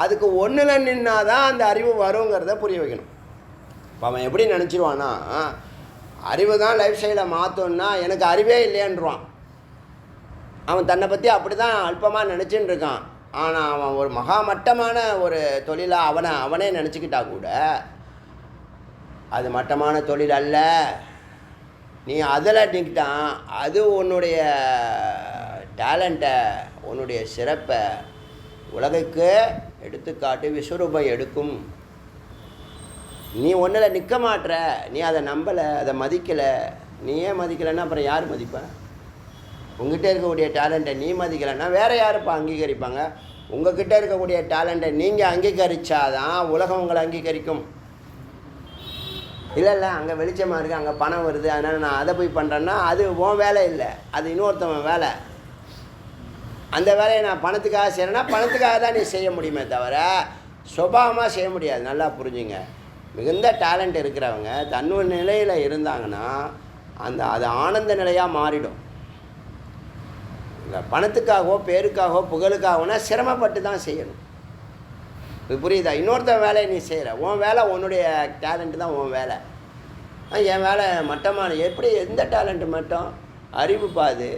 அதுக்கு ஒன்றில் நின்னா தான் அந்த அறிவு வருங்கிறத புரிய வைக்கணும். இப்போ அவன் எப்படி நினச்சிருவான்னா, அறிவு தான் லைஃப் ஸ்டைலை மாற்றோன்னா எனக்கு அறிவே இல்லையன்றான். அவன் தன்னை பற்றி அப்படி தான் அல்பமாக நினச்சின்னு இருக்கான். ஆனால் அவன் ஒரு மகாமட்டமான ஒரு தொழிலாக அவனே நினச்சிக்கிட்டா கூட அது மட்டமான தொழில் அல்ல. நீ அதில் நிற்கிட்டான். அது உன்னுடைய டேலண்ட்டை, உன்னுடைய சிறப்பை உலகுக்கு எடுத்துக்காட்டு, விஸ்வரூபம் எடுக்கும். நீ ஒன்றில் நிற்க மாட்டுற, நீ அதை நம்பலை, அதை மதிக்கலை. நீ ஏன் மதிக்கலைன்னா அப்புறம் யார் மதிப்பேன்? உங்ககிட்ட இருக்கக்கூடிய டேலண்ட்டை நீ மதிக்கலைன்னா வேறு யாருப்பா அங்கீகரிப்பாங்க? உங்ககிட்ட இருக்கக்கூடிய டேலண்ட்டை நீங்கள் அங்கீகரித்தாதான் உலகம் உங்களை அங்கீகரிக்கும். இல்லை அங்கே வெளிச்சமாக இருக்குது, அங்கே பணம் வருது, அதனால் நான் அதை போய் பண்ணுறேன்னா அது உன் வேலை இல்லை, அது இன்னொருத்தவன் வேலை. அந்த வேலையை நான் பணத்துக்காக செய்கிறேன்னா பணத்துக்காக தான் நீ செய்ய முடியுமே தவிர சுபாவமாக செய்ய முடியாது. நல்லா புரிஞ்சுங்க. மிகுந்த டேலண்ட் இருக்கிறவங்க தன்னோட நிலையில் இருந்தாங்கன்னா அது ஆனந்த நிலையாக மாறிடும். இல்லை பணத்துக்காகவோ பேருக்காகவோ புகழுக்காகவோனா சிரமப்பட்டு தான் செய்யணும். இது புரியுதா? இன்னொருத்தன் வேலையை நீ செய்கிற, உன் வேலை, உன்னுடைய டேலண்ட்டு தான் உன் வேலை. என் வேலை மட்டமான, எப்படி எந்த டேலண்ட்டு மட்டும்? அறிவு பாது.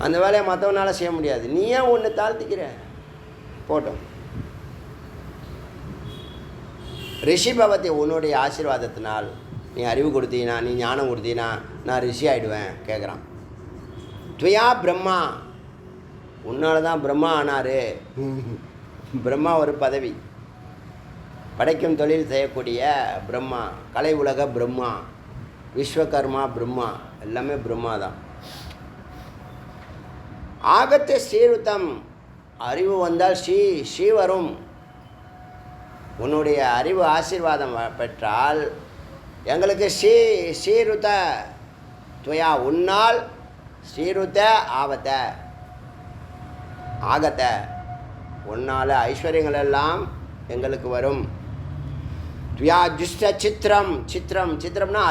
அந்த வேலையை மற்றவனால் செய்ய முடியாது. நீ ஏன் ஒன்று தாழ்த்திக்கிற? போட்டோம். ரிஷி பவதி, உன்னுடைய ஆசீர்வாதத்தினால் நீ அறிவு கொடுத்தீனா, நீ ஞானம் கொடுத்தீனா நான் ரிஷி ஆகிடுவேன் கேட்குறான். துவயா பிரம்மா, உன்னால தான் பிரம்மா ஆனார். பிரம்மா ஒரு பதவி, படைக்கும் தொழில் செய்யக்கூடிய பிரம்மா, கலை உலக பிரம்மா, விஸ்வகர்மா பிரம்மா, எல்லாமே பிரம்மா தான். ஆகத்த ஸ்ரீருத்தம், அறிவு வந்தால் ஸ்ரீ வரும். உன்னுடைய அறிவு ஆசீர்வாதம் பெற்றால் எங்களுக்கு ஸ்ரீருத்த துவயா, உன்னால் ஸ்ரீருத்த ஆகத்த, உன்னால் ஐஸ்வர்யங்கள் எல்லாம் எங்களுக்கு வரும். துயா ஜுஷ்ட சித்திரம், சித்திரம் சித்திரம்னா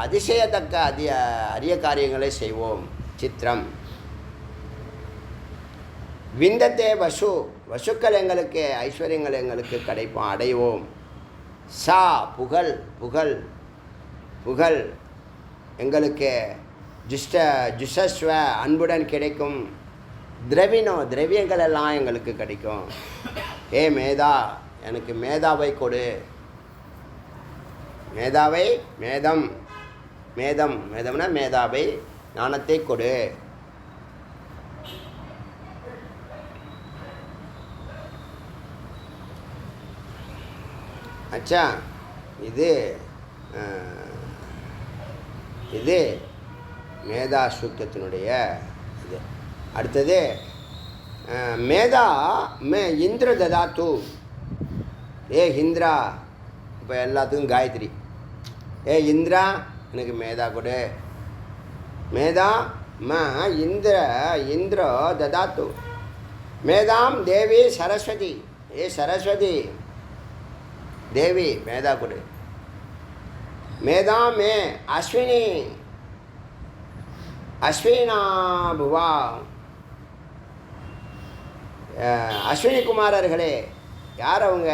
அதிசயத்தக்க அரிய காரியங்களை செய்வோம். சித்திரம். விந்தத்தே வசு, வசுக்கள் எங்களுக்கு, ஐஸ்வர்யங்கள் எங்களுக்கு கிடைப்போம், அடைவோம். சா புகழ், புகழ் புகழ் எங்களுக்கு ஜுஷஸ்வ அன்புடன் கிடைக்கும். திரவினோ திரவியங்கள் எல்லாம் எங்களுக்கு கிடைக்கும். ஏ மேதா, எனக்கு மேதாவை கொடு. மேதாவை, மேதம், மேதம் மேதம்னா மேதாவை, ஞானத்தை கொடு. அச்சா, இது மேதா சூக்தத்தினுடைய இது. அடுத்தது மேதா இந்திர ததாத்து. ஏ இந்திரா, இப்போ எல்லாத்துக்கும் காயத்ரி. ஏ இந்திரா, எனக்கு மேதா கொடு. மேதா இந்திர ததாத்து. மேதாம் தேவி சரஸ்வதி. ஏ சரஸ்வதி தேவி, மேதா கொடு. மேதா மே அஸ்வினி, அஸ்வினா புவா. அஸ்வினி குமாரர்களே, யார் அவங்க?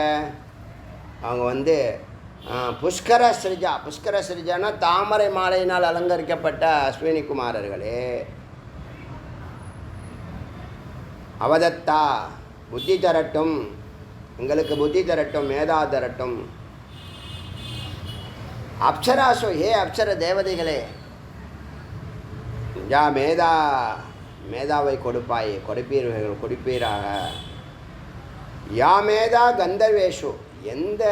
அவங்க புஷ்கர ஸ்ரிஜா. புஷ்கர ஸ்ரிஜானா தாமரை மாலையினால் அலங்கரிக்கப்பட்ட அஸ்வினி குமாரர்களே. அவதத்தா, புத்தி தரட்டும், எங்களுக்கு புத்தி தரட்டும், மேதா தரட்டும். அப்சராசோ, ஹே அப்சர தேவதைகளே, யா மேதாவை கொடுப்பாயே, கொடுப்பீராக. யா மேதா கந்தர்வேஷு, எந்த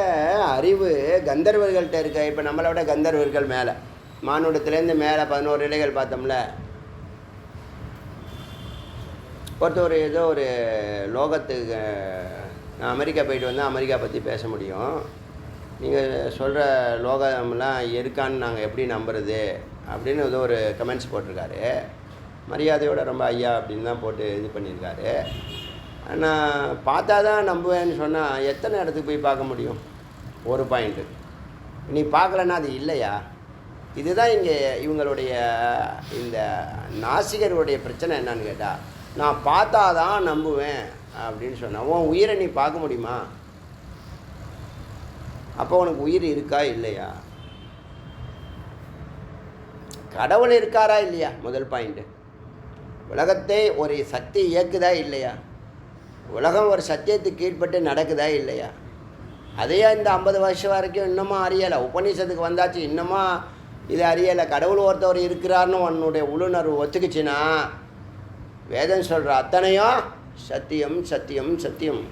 அறிவு கந்தர்வர்கள்ட்ட இருக்க. இப்போ நம்மளை விட கந்தர்வர்கள் மேலே, மானுடத்துலேருந்து மேலே 11 இலைகள் பார்த்தோம்ல. ஒருத்தர் ஏதோ ஒரு லோகத்துக்கு, நான் அமெரிக்கா போயிட்டு வந்தால் அமெரிக்கா பற்றி பேச முடியும். நீங்கள் சொல்கிற லோகம்லாம் இருக்கான்னு நாங்கள் எப்படி நம்புறது அப்படின்னு ஏதோ ஒரு கமெண்ட்ஸ் போட்டிருக்காரு. மரியாதையோட ரொம்ப ஐயா அப்படின்னு தான் போட்டு இது பண்ணியிருக்காரு. நான் பார்த்தா தான் நம்புவேன்னு சொன்னால் எத்தனை இடத்துக்கு போய் பார்க்க முடியும்? ஒரு பாயிண்ட்டு. நீ பார்க்கலன்னா அது இல்லையா? இதுதான் இங்கே இவங்களுடைய இந்த நாசிகருடைய பிரச்சனை. என்னன்னு கேட்டால், நான் பார்த்தா தான் நம்புவேன் அப்படின்னு சொன்னால், உன் உயிரை நீ பார்க்க முடியுமா? அப்போ உனக்கு உயிர் இருக்கா இல்லையா? கடவுள் இருக்காரா இல்லையா? முதல் பாயிண்ட்டு. உலகத்தை ஒரு சக்தி இயக்குதா இல்லையா? உலகம் ஒரு சத்தியத்துக்கு கீழ்பட்டு நடக்குதா இல்லையா? அதையே இந்த 50 வருஷம் வரைக்கும் இன்னமும் அறியலை. உபநிஷத்துக்கு வந்தாச்சு, இன்னமும் இது அறியலை. கடவுள் ஒருத்தவர் இருக்கிறார்னு உன்னுடைய உள்ளுணர்வு ஒத்துக்குச்சுன்னா, வேதம் சொல்கிற அத்தனையும் சத்தியம் சத்தியம் சத்தியம்.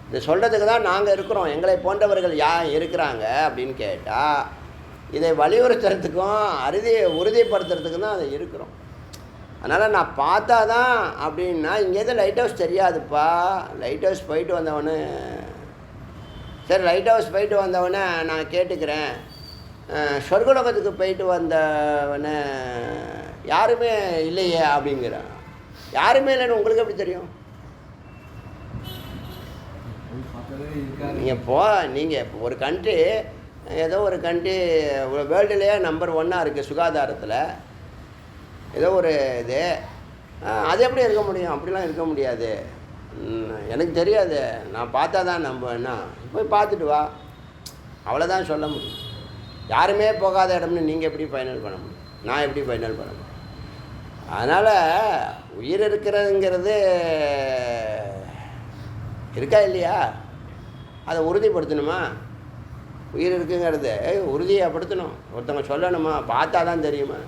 இது சொல்கிறதுக்கு தான் நாங்கள் இருக்கிறோம். எங்களை போன்றவர்கள் இருக்கிறாங்க அப்படின்னு கேட்டால், இதை வலியுறுத்துறதுக்கும் உறுதிப்படுத்துறதுக்கும் தான் அதை இருக்கிறோம். அதனால் நான் பார்த்தா தான் அப்படின்னா, இங்கேருந்து லைட் ஹவுஸ் தெரியாதுப்பா. லைட் ஹவுஸ் போயிட்டு வந்தவொடனே, சரி லைட் ஹவுஸ் போயிட்டு வந்தவொடனே நான் கேட்டுக்கிறேன், சொர்க்கலோகத்துக்கு போயிட்டு வந்தவொடனே யாருமே இல்லையே அப்படிங்கிறான். யாருமே இல்லைன்னு உங்களுக்கு எப்படி தெரியும்? நீங்கள் ஒரு கண்ட்ரி, ஏதோ ஒரு கண்ட்ரி வேர்ல்டுலேயே நம்பர் 1 இருக்குது சுகாதாரத்தில், ஏதோ ஒரு இது, அது எப்படி இருக்க முடியும்? அப்படிலாம் இருக்க முடியாது. எனக்கு தெரியாது, நான் பார்த்தா தான் நம்புவேன்னா போய் பார்த்துட்டு வா, அவ்வளோதான் சொல்ல முடியும். யாருமே போகாத இடம்னு நீங்கள் எப்படி ஃபைனல் பண்ண முடியும்? நான் எப்படி ஃபைனல் பண்ண முடியும்? அதனால் உயிர் இருக்கிறதுங்கிறது இருக்கா இல்லையா? அதை உறுதிப்படுத்தணுமா? உயிர் இருக்குங்கிறது உறுதியப்படுத்தணும். ஒருத்தவங்க சொல்லணுமா? பார்த்தா தான் தெரியுமா?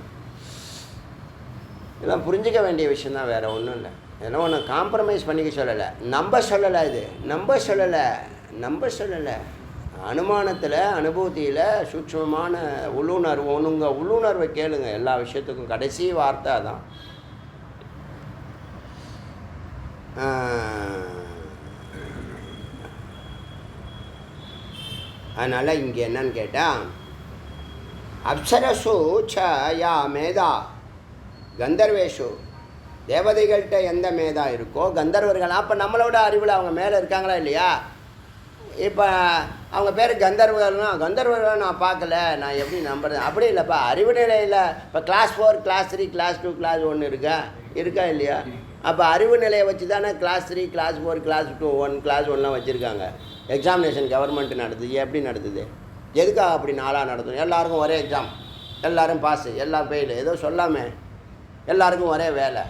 இதெல்லாம் புரிஞ்சிக்க வேண்டிய விஷயந்தான், வேறு ஒன்றும் இல்லை. ஏன்னா ஒன்று காம்ப்ரமைஸ் பண்ணிக்க சொல்லலை, நம்ப சொல்லலை. இது நம்ப சொல்லலை. அனுமானத்தில், அனுபூதியில் சூட்சமான உள்ளுணர்வு. உங்கள் உள்ளுணர்வை கேளுங்க எல்லா விஷயத்துக்கும். கடைசி வார்த்தை தான். அதனால் இங்கே என்னன்னு கேட்டால், அப்சரசு ச யா மேதா கந்தர்வேஷு, தேவதைகள்கிட்ட எந்த மேதா இருக்கோ கந்தர்வர்கள். அப்போ நம்மளோட அறிவில் அவங்க மேலே இருக்காங்களா இல்லையா? இப்போ அவங்க பேர் கந்தர்வர்கள்னா கந்தர்வர்களை நான் பார்க்கல, நான் எப்படி நம்புறது? அப்படி இல்லைப்பா, அறிவு நிலையில் இப்போ கிளாஸ் 4 கிளாஸ் 3 கிளாஸ் 2 கிளாஸ் 1 இருக்கா இல்லையா? அப்போ அறிவு நிலையை வச்சு தானே கிளாஸ் 3 கிளாஸ் 4 கிளாஸ் 2 1 கிளாஸ் 1லாம் வச்சுருக்காங்க. எக்ஸாமினேஷன் கவர்மெண்ட் நடத்துது, எப்படி நடத்துது? எதுக்காக அப்படி 4ஆக நடத்தும்? எல்லாருக்கும் ஒரே எக்ஸாம், எல்லோரும் பாஸு, எல்லாம் ஃபெயிலு, ஏதோ சொல்லாமே எல்லாருக்கும் ஒரே வேலை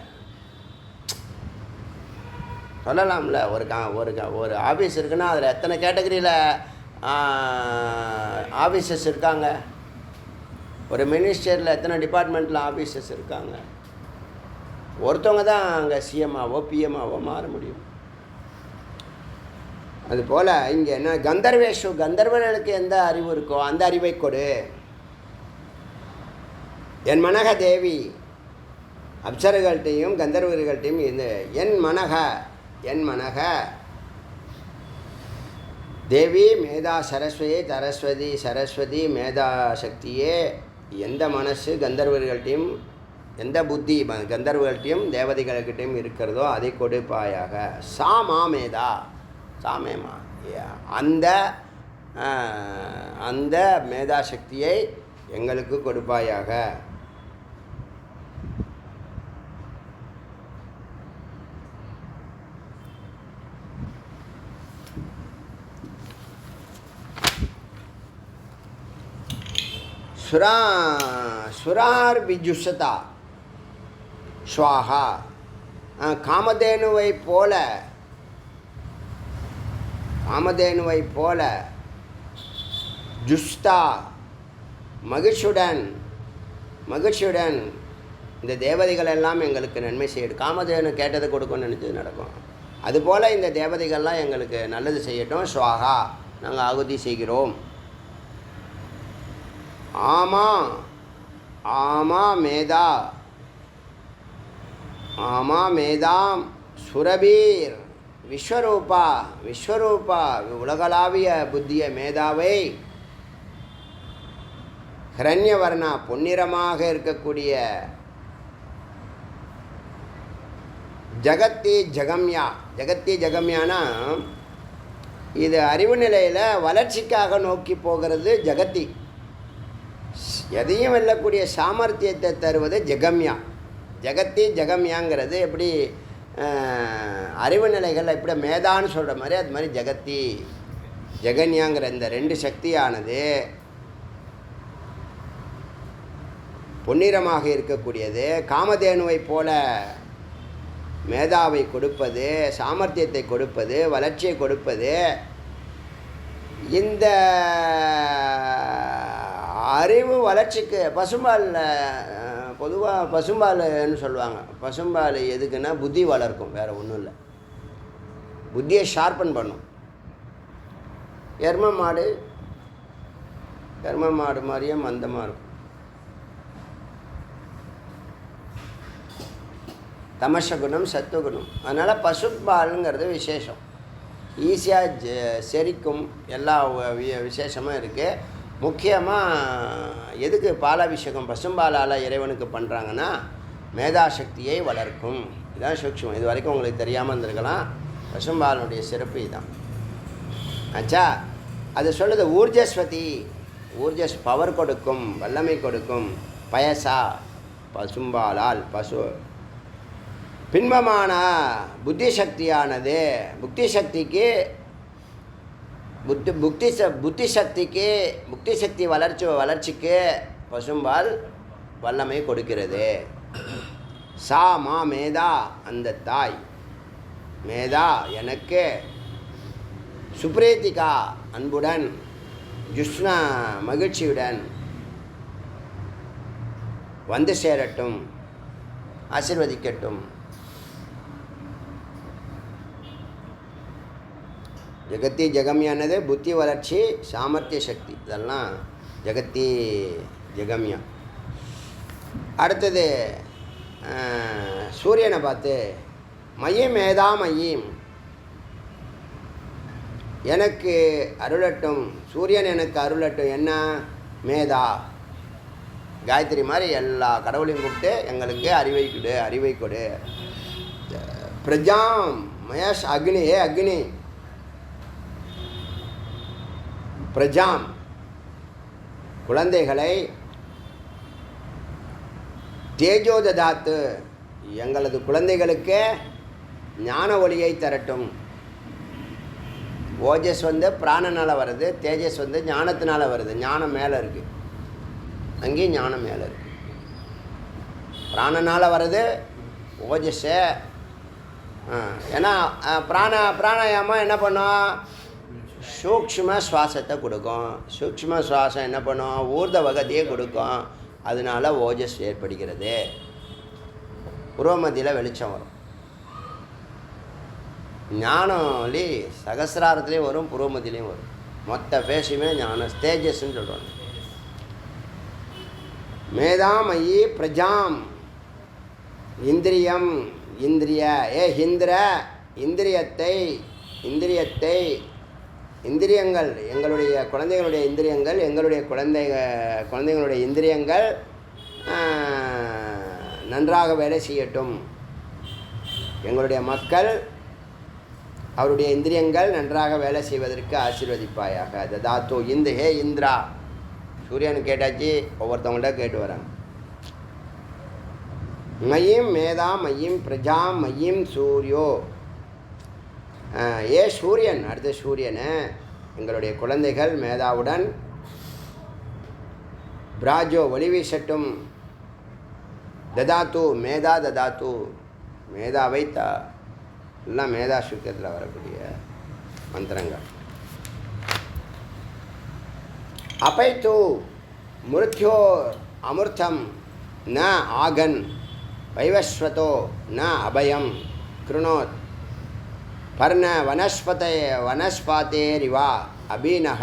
சொல்லலாம்ல. ஒரு ஆஃபீஸ் இருக்குன்னா அதில் எத்தனை கேட்டகரியில் ஆஃபீஸர்ஸ் இருக்காங்க? ஒரு மினிஸ்டரில் எத்தனை டிபார்ட்மெண்ட்டில் ஆஃபீஸர்ஸ் இருக்காங்க? ஒருத்தவங்க தான் அங்கே சிஎம்ஆவோ பிஎம்ஆவோ மாற முடியும். அதுபோல் இங்கே என்ன கந்தர்வேஷு, கந்தர்வர்களுக்கு எந்த அறிவு இருக்கோ அந்த அறிவை கொடு. என் மனக தேவி, அப்சரர்கள்ட்டையும் கந்தர்வர்கள்ட்டையும் இது என் மனக தேவி மேதா சரஸ்வதி மேதா சக்தியே, எந்த மனசு கந்தர்வர்கள்ட்டையும் எந்த புத்தி கந்தர்வர்கள்ட்டையும் தேவதைகள்கிட்டையும் இருக்கிறதோ அதை கொடுப்பாயாக. சாமா மேதா, சாமேமா, அந்த மேதா சக்தியை எங்களுக்கு கொடுப்பாயாக. சுரார் விஜுஷதா ஸ்வாஹா, காமதேனுவை போல ஜுஸ்தா, மகிழ்ச்சியுடன் இந்த தேவதைகள் எல்லாம் எங்களுக்கு நன்மை செய்யட்டும். காமதேனு கேட்டதை கொடுக்கணும்னு நினச்சது நடக்கும். அதுபோல் இந்த தேவதைகள்லாம் எங்களுக்கு நல்லது செய்யட்டும். ஸ்வாஹா, நாங்கள் ஆகுதி செய்கிறோம். ஆமா மேதாம் சுரபீர் விஸ்வரூபா, உலகளாவிய புத்திய மேதாவை, ஹிரண்யவர்ணா, பொன்னிறமாக இருக்கக்கூடிய ஜகத்தி ஜகம்யானா இது அறிவு நிலையில் வளர்ச்சிக்காக நோக்கி போகிறது. எதையும் வெல்லக்கூடிய சாமர்த்தியத்தை தருவது ஜகம்யாங்கிறது எப்படி அறிவு நிலைகள் எப்படி மேதான்னு சொல்கிற மாதிரி அது மாதிரி ஜெகன்யாங்கிற இந்த 2 சக்தியானது பொன்னிறமாக இருக்கக்கூடியது. காமதேனுவை போல மேதாவை கொடுப்பது, சாமர்த்தியத்தை கொடுப்பது, வளர்ச்சியை கொடுப்பது. இந்த அறிவு வளர்ச்சிக்கு பொதுவாக பசும்பால்னு சொல்லுவாங்க. பசும்பால் எதுக்குன்னா புத்தி வளர்க்கும், வேறு ஒன்றும் இல்லை. புத்தியை ஷார்பன் பண்ணும். எரும மாடு மாதிரியே மந்தமாக இருக்கும். தமசகுணம் சத்துவகுணம். அதனால் பசும்பாலுங்கிறது விசேஷம், ஈஸியாக செரிக்கும், எல்லா விசேஷமும் இருக்குது. முக்கியமாக எதுக்கு பாலாபிஷேகம் பசும்பாலால் இறைவனுக்கு பண்ணுறாங்கன்னா மேதாசக்தியை வளர்க்கும். இதுதான் சூக்ஷ்மம். இது வரைக்கும் உங்களுக்கு தெரியாமல் இருந்திருக்கலாம். பசும்பாலுடைய சிறப்பு இதுதான். ஆச்சா, அது சொல்லுது ஊர்ஜஸ்வதி, பவர் கொடுக்கும், வல்லமை கொடுக்கும். பயசா, பசும்பாலால், பின்பமான புத்தி சக்தியானது, புத்தி சக்தி வளர்ச்சிக்கு பசும்பால் வல்லமை கொடுக்கிறது. மேதா, அந்த தாய் மேதா எனக்கு, சுப்ரீதிகா அன்புடன், ஜுஷ்ணா மகிழ்ச்சியுடன் வந்து சேரட்டும், ஆசீர்வதிக்கட்டும். ஜெகம்யானது புத்தி வளர்ச்சி, சாமர்த்திய சக்தி, இதெல்லாம் ஜெகம்யா. அடுத்தது சூரியனை பார்த்து மயீம் எனக்கு அருளட்டும், சூரியன் எனக்கு அருளட்டும். என்ன? மேதா, காயத்ரி மாதிரி எல்லா கடவுளையும் கூப்பிட்டு எங்களுக்கு அறிவை கொடு. பிரஜாம் மயேஷ் அக்னி, அக்னி பிரஜாம் குழந்தைகளை, தேஜோ ததாத்து எங்களது குழந்தைகளுக்கு ஞான ஒளியை தரட்டும். ஓஜஸ் பிராணனால் வருது, தேஜஸ் ஞானத்தினால் வருது. ஞானம் மேலே இருக்குது, அங்கேயும் ஞானம் மேலே இருக்குது. பிராணனால் வருது ஓஜஸு. ஏன்னா பிராணாயாமம் என்ன பண்ணும்? சூக்ஷ்ம சுவாசத்தை கொடுக்கும். சூக்ஷ்ம சுவாசம் என்ன பண்ணும்? ஊர்த வகதியை கொடுக்கும். அதனால ஓஜஸ் ஏற்படுகிறது. புரோமதியில் வெளிச்சம் வரும். ஞானம்லி சகசிராரத்துலேயும் வரும், புரோமதிலையும் வரும். மொத்த பேசுமே ஞானம் தேஜஸ்ன்னு சொல்கிறாங்க. மேதாமயி பிரஜாம் இந்திரியம் இந்திரிய இந்திர இந்திரியத்தை இந்திரியங்கள் எங்களுடைய குழந்தைகளுடைய இந்திரியங்கள், எங்களுடைய குழந்தைகளுடைய இந்திரியங்கள் நன்றாக வேலை செய்யட்டும். எங்களுடைய மக்கள் அவருடைய இந்திரியங்கள் நன்றாக வேலை செய்வதற்கு ஆசீர்வதிப்பாயாக. ததாத்தோ ஹே இந்திரா. சூரியனு கேட்டாச்சு, ஒவ்வொருத்தவங்கள்ட்ட கேட்டு வராங்க. மயிம் மேதா மயிம் பிரஜாம் மயிம் சூரியோ. சூரியன், அடுத்த சூரியனு எங்களுடைய குழந்தைகள் மேதாவுடன் பிராஜோ ஒளி வீசட்டும். ததாத்து மேதா ததாத்து மேதாவை எல்லாம் மேதா சுக்கத்தில் வரக்கூடிய மந்திரங்கள். அபைத்து மிருத்யோ அமிர்தம் ந ஆகன் வைவஸ்வதோ ந அபயம் கிருணோத் பர்ண வனஸ்பதேரிவா அபீனஹ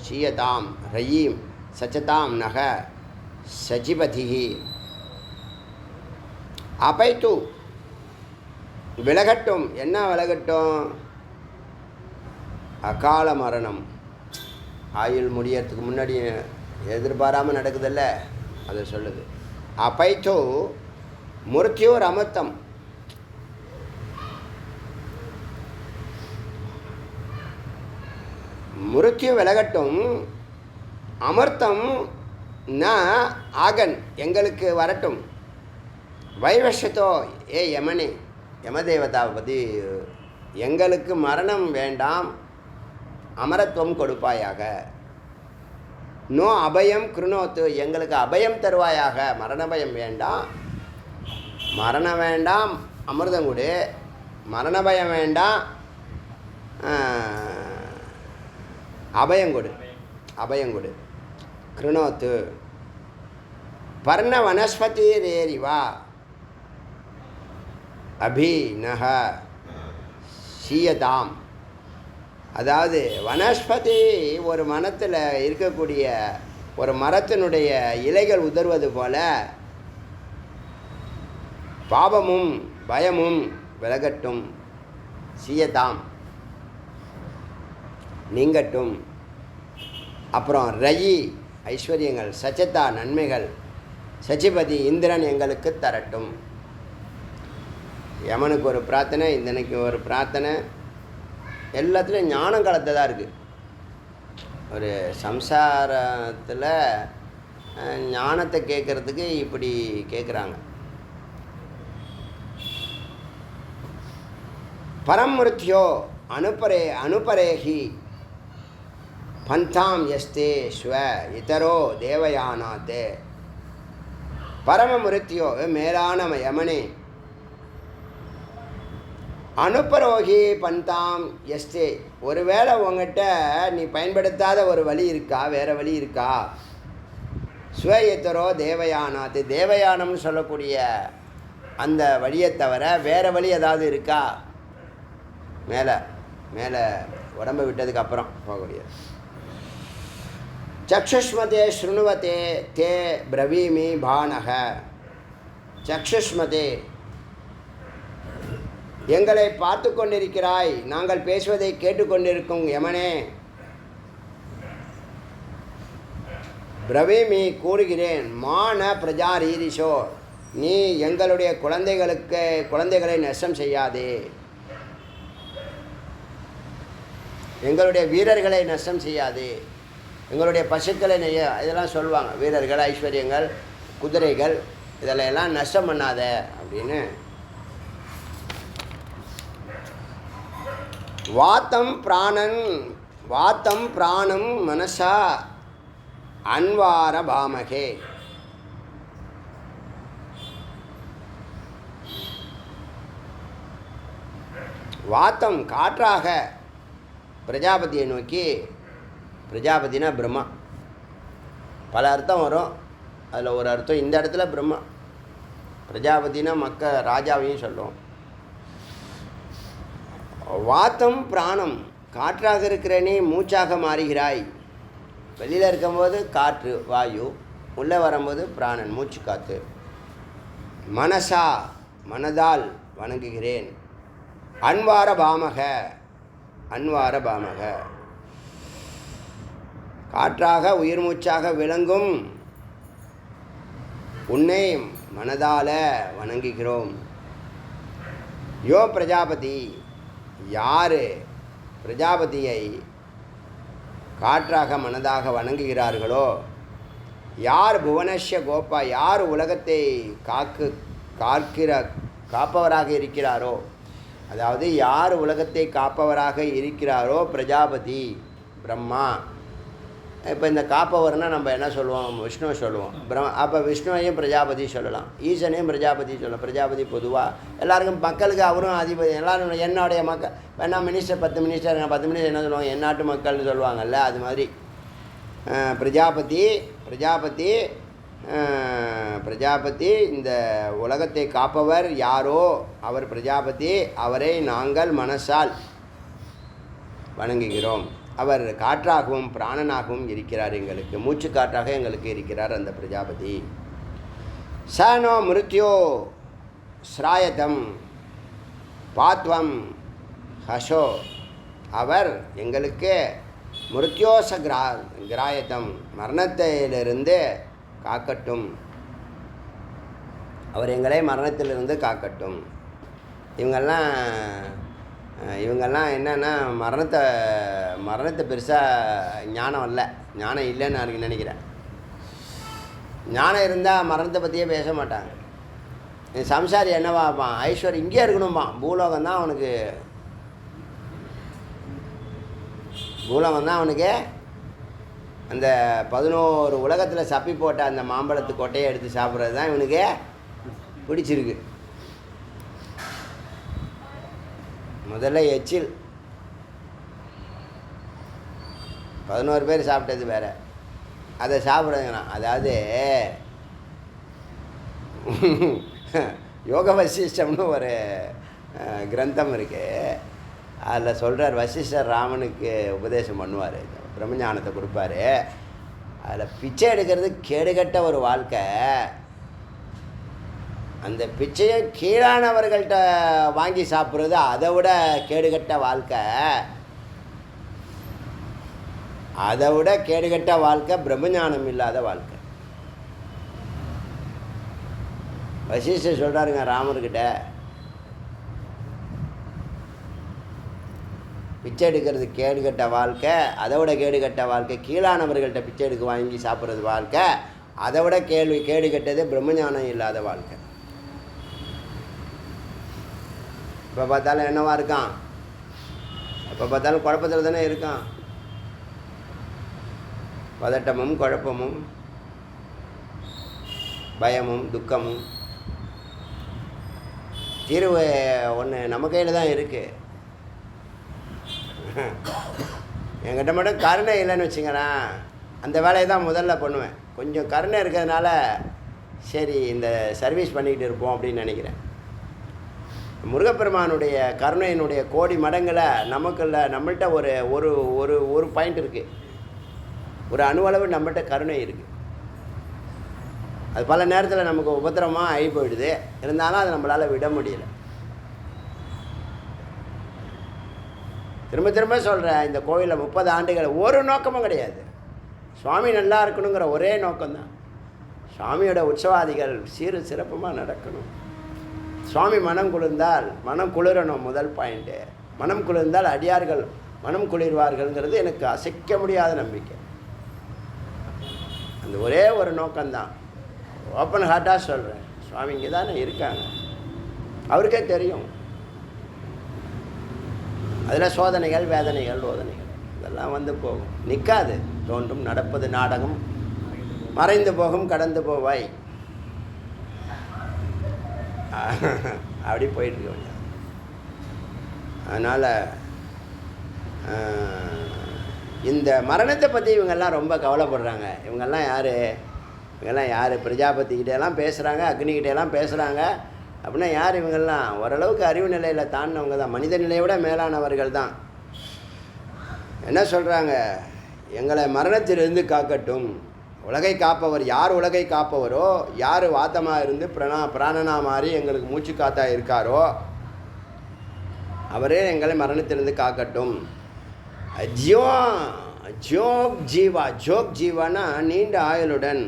சீயதாம் ரயீம் சச்சதாம் நக சஜிபதிஹி. அபைத்து விலகட்டும். என்ன விலகட்டும்? அகால மரணம். ஆயுள் முடியறதுக்கு முன்னாடி எதிர்பாராமல் நடக்குதில்ல, அதை சொல்லுது. அபைத்து மிருத்யோர் அமிர்தம். மிருத்யு விலகட்டும். அமிர்தம் ந ஆகன் எங்களுக்கு வரட்டும். வைவஷத்தோ யமனே யமதேவதாவை பற்றி எங்களுக்கு மரணம் வேண்டாம், அமரத்துவம் கொடுப்பாயாக. நோ அபயம் கிருணோத்து எங்களுக்கு அபயம் தருவாயாக. மரண பயம் வேண்டாம், மரணம் வேண்டாம், அமிர்தம் கொடு. மரண பயம் வேண்டாம், அபயங்கொடு. அபயங்கொடு. கிருணோத்து பர்ண வனஸ்பதி ரேரிவா அபீனஹ சீயதாம். அதாவது வனஸ்பதி ஒரு மரத்தில் இருக்கக்கூடிய ஒரு மரத்தினுடைய இலைகள் உதர்வது போல பாபமும் பயமும் விலகட்டும். சீயதாம் நீங்கட்டும். அப்புறம் ரயி ஐஸ்வர்யங்கள், சச்சதா நன்மைகள், சச்சிபதி இந்திரன் எங்களுக்கு தரட்டும். யமனுக்கு ஒரு பிரார்த்தனை, இந்தனுக்கு ஒரு பிரார்த்தனை. எல்லாத்துலேயும் ஞானம் கலந்ததாக இருக்குது. ஒரு சம்சாரத்தில் ஞானத்தை கேட்குறதுக்கு இப்படி கேட்குறாங்க. பரமிருத்யோ அனுபரேஹி பந்தாம் யஸ்தே ஸ்வ இதரோ தேவயானாத்தே. பரம மிருத்யோ மேலான யமனே அனுப்பரோகி பந்தாம் எஸ்டே. ஒருவேளை உங்கள்கிட்ட நீ பயன்படுத்தாத ஒரு வழி இருக்கா, வேறு வழி இருக்கா? ஸ்வயத்தரோ தேவயானாத்து தேவயானம்னு சொல்லக்கூடிய அந்த வழியை தவிர வேறு வழி ஏதாவது இருக்கா? மேலே மேலே உடம்பை விட்டதுக்கு அப்புறம் போகக்கூடிய சக்ஷுஷ்மதே ஸ்ருணுவதே தே பிரவீமி பானக. சக்ஷுஷ்மதே எங்களை பார்த்து கொண்டிருக்கிறாய், நாங்கள் பேசுவதை கேட்டுக்கொண்டிருக்கும் யமனே. பிரவீமி கூறுகிறேன், மான பிரஜாரீரிஷோ நீ எங்களுடைய குழந்தைகளை நஷ்டம் செய்யாதே, எங்களுடைய வீரர்களை நஷ்டம் செய்யாதே. எங்களுடைய பசுக்களை இதெல்லாம் சொல்லுவாங்க, வீரர்கள், ஐஸ்வர்யங்கள், குதிரைகள் இதெல்லாம் நஷ்டம் பண்ணாத அப்படின்னு. வாத்தம் பிராணம் மனசா அன்வார பாமகே. வாத்தம் காற்றாக பிரஜாபதியை நோக்கி, பிரஜாபதினா பிரம்மா, பல அர்த்தம் வரும், அதில் ஒரு அர்த்தம் இந்த இடத்துல பிரம்மா. பிரஜாபதினா ராஜாவையும் சொல்லுவோம். வாத்தம் பிராணம், காற்றாக இருக்கிற நீ மூச்சாக மாறுகிறாய். வெளியில் இருக்கும்போது காற்று வாயு, உள்ளே வரும்போது பிராணன் மூச்சு காற்று. மனசா மனதால் வணங்குகிறேன். அன்வார பாமக, அன்வார பாமக, காற்றாக உயிர் மூச்சாக விளங்கும் உன்னை மனதால வணங்குகிறோம். யோ பிரஜாபதி, யார் பிரஜாபதியை காற்றாக மனதாக வணங்குகிறார்களோ, யார் புவனஸ்ய கோபா, யார் உலகத்தை காப்பவராக இருக்கிறாரோ, அதாவது யார் உலகத்தை காப்பவராக இருக்கிறாரோ பிரஜாபதி பிரம்மா. இப்போ இந்த காப்பவர்னா நம்ம என்ன சொல்லுவோம், விஷ்ணுவை சொல்லுவோம். அப்போ விஷ்ணுவையும் பிரஜாபதி சொல்லலாம், ஈசனையும் பிரஜாபதி சொல்லலாம். பிரஜாபதி பொதுவாக எல்லாருக்கும் மக்களுக்கு அவரும் அதிபதி. எல்லோரும் என்னுடைய மக்கள் வேணா மினிஸ்டர் 10 மினிஸ்டர் 10 மினிஸ்டர் என்ன சொல்லுவாங்க, எந்நாட்டு மக்கள்னு சொல்லுவாங்கல்ல, அது மாதிரி பிரஜாபதி பிரஜாபதி பிரஜாபதி இந்த உலகத்தை காப்பவர் யாரோ அவர் பிரஜாபதி, அவரை நாங்கள் மனசால் வணங்குகிறோம். அவர் காற்றாகவும் பிராணனாகவும் இருக்கிறார், எங்களுக்கு மூச்சு காற்றாக எங்களுக்கு இருக்கிறார் அந்த பிரஜாபதி. சனோ மிருத்யோ ஸ்ராயதம் பாத்வம் ஹசோ, அவர் எங்களுக்கு மிருத்யோச கிராயத்தம், மரணத்திலிருந்து காக்கட்டும், அவர் எங்களை மரணத்திலிருந்து காக்கட்டும். இவங்கெல்லாம் என்னென்னா மரணத்தை பெருசாக ஞானம் இல்லை, ஞானம் இல்லைன்னு நான் நினைக்கிறேன். ஞானம் இருந்தால் மரணத்தை பற்றியே பேச மாட்டாங்க. சம்சாரி என்னவாப்பான், ஐஸ்வர்யம் இங்கே இருக்கணும்பான், பூலோகம் தான் அவனுக்கு அந்த 11 உலகத்தில் சப்பி போட்ட அந்த மாம்பழத்து கொட்டையை எடுத்து சாப்பிட்றது தான் இவனுக்கு பிடிச்சிருக்கு. முதல்ல எச்சில் 11 பேர் சாப்பிட்டது வேறு, அதை சாப்பிட்றதுங்கண்ணா. அதாவது யோக வசிஷ்டம்னு ஒரு கிரந்தம் இருக்குது, அதில் சொல்கிறார், வசிஷ்டர் ராமனுக்கு உபதேசம் பண்ணுவார், பிரம்மஞானத்தை கொடுப்பார். அதில் பிச்சை எடுக்கிறது கேடுகட்ட ஒரு வாழ்க்கை, அந்த பிச்சையை கீழானவர்கள்ட்ட வாங்கி சாப்பிட்றது அதை விட கேடுகட்ட வாழ்க்கை. அதை விட கேடுகட்ட வாழ்க்கை பிரம்மஞானம் இல்லாத வாழ்க்கை. வசிஷ்டர் சொல்கிறாருங்க ராமர்கிட்ட, பிச்சை எடுக்கிறது கேடுகட்ட வாழ்க்கை, அதை விட கேடுகட்ட வாழ்க்கை கீழானவர்கள்ட்ட பிச்சை எடுக்க வாங்கி சாப்பிட்றது வாழ்க்கை, அதை விட கேடுகட்டது பிரம்மஞானம் இல்லாத வாழ்க்கை. எப்போ பார்த்தாலும் என்னவா இருக்கான், எப்போ பார்த்தாலும் குழப்பத்தில் தானே இருக்கான். பதட்டமும் குழப்பமும் பயமும் துக்கமும். தீர்வு ஒன்று நம்ம கையில் தான் இருக்குது. என்கிட்ட மட்டும் கருணை இல்லைன்னு வச்சுங்களேன், அந்த வேலையை தான் முதல்ல பண்ணுவேன். கொஞ்சம் கருணை இருக்கிறதுனால சரி இந்த சர்வீஸ் பண்ணிக்கிட்டு இருப்போம் அப்படின்னு நினைக்கிறேன். முருகப்பெருமானுடைய கருணையினுடைய கோடி மடங்களை நம்மள்கிட்ட ஒரு ஒரு ஒரு ஒரு பாயிண்ட் இருக்குது, ஒரு அணுவளவு நம்மள்கிட்ட கருணை இருக்குது. அது பல நேரத்தில் நமக்கு உபத்திரமாக ஆகி போயிடுது, இருந்தாலும் அதை நம்மளால் விட முடியல. திரும்ப திரும்ப சொல்கிறேன், இந்த கோவிலில் 30 ஆண்டுகள் ஒரு நோக்கமும் கிடையாது, சுவாமி நல்லா இருக்கணுங்கிற ஒரே நோக்கம்தான். சுவாமியோட உற்சவாதிகள் சீரு சிறப்புமாக நடக்கணும். சுவாமி மனம் குளிர்ந்தால், மனம் குளிரணும் முதல் பாயிண்ட்டு. மனம் குளிர்ந்தால் அடியார்கள் மனம் குளிர்வார்கள்ங்கிறது எனக்கு அசைக்க முடியாத நம்பிக்கை. அந்த ஒரே ஒரு நோக்கம்தான். ஓப்பன் ஹார்ட்டாக சொல்கிறேன். சுவாமி இங்கே தானே இருக்காங்க, அவருக்கே தெரியும். அதில் சோதனைகள், வேதனைகள், ரோதனைகள் இதெல்லாம் வந்து போகும், நிற்காது. தோன்றும் நடப்பது நாடகம், மறைந்து போகும் கடந்து போவாய். அப்படி போயிட்டுருக்க வேண்டியது. அதனால் இந்த மரணத்தை பற்றி இவங்கெல்லாம் ரொம்ப கவலைப்படுறாங்க. இவங்கெல்லாம் யார்? இவங்கெல்லாம் யார்? பிரஜாபதிக்கிட்டேலாம் பேசுகிறாங்க, அக்னிக்கிட்டேலாம் பேசுகிறாங்க. அப்படின்னா யார் இவங்கெல்லாம்? ஓரளவுக்கு அறிவு நிலையில் தாண்டினவங்க தான், மனித நிலையை விட மேலானவர்கள் தான். என்ன சொல்கிறாங்க? எங்களை மரணத்திலிருந்து காக்கட்டும். உலகை காப்பவர் யார்? உலகை காப்பவரோ, யார் வாத்தமாக இருந்து பிராணனாக மாறி எங்களுக்கு மூச்சு காத்தா இருக்காரோ அவரே எங்களை மரணத்திலிருந்து காக்கட்டும். ஜோக் ஜீவா. ஜோக் ஜீவானா நீண்ட ஆயுளுடன்,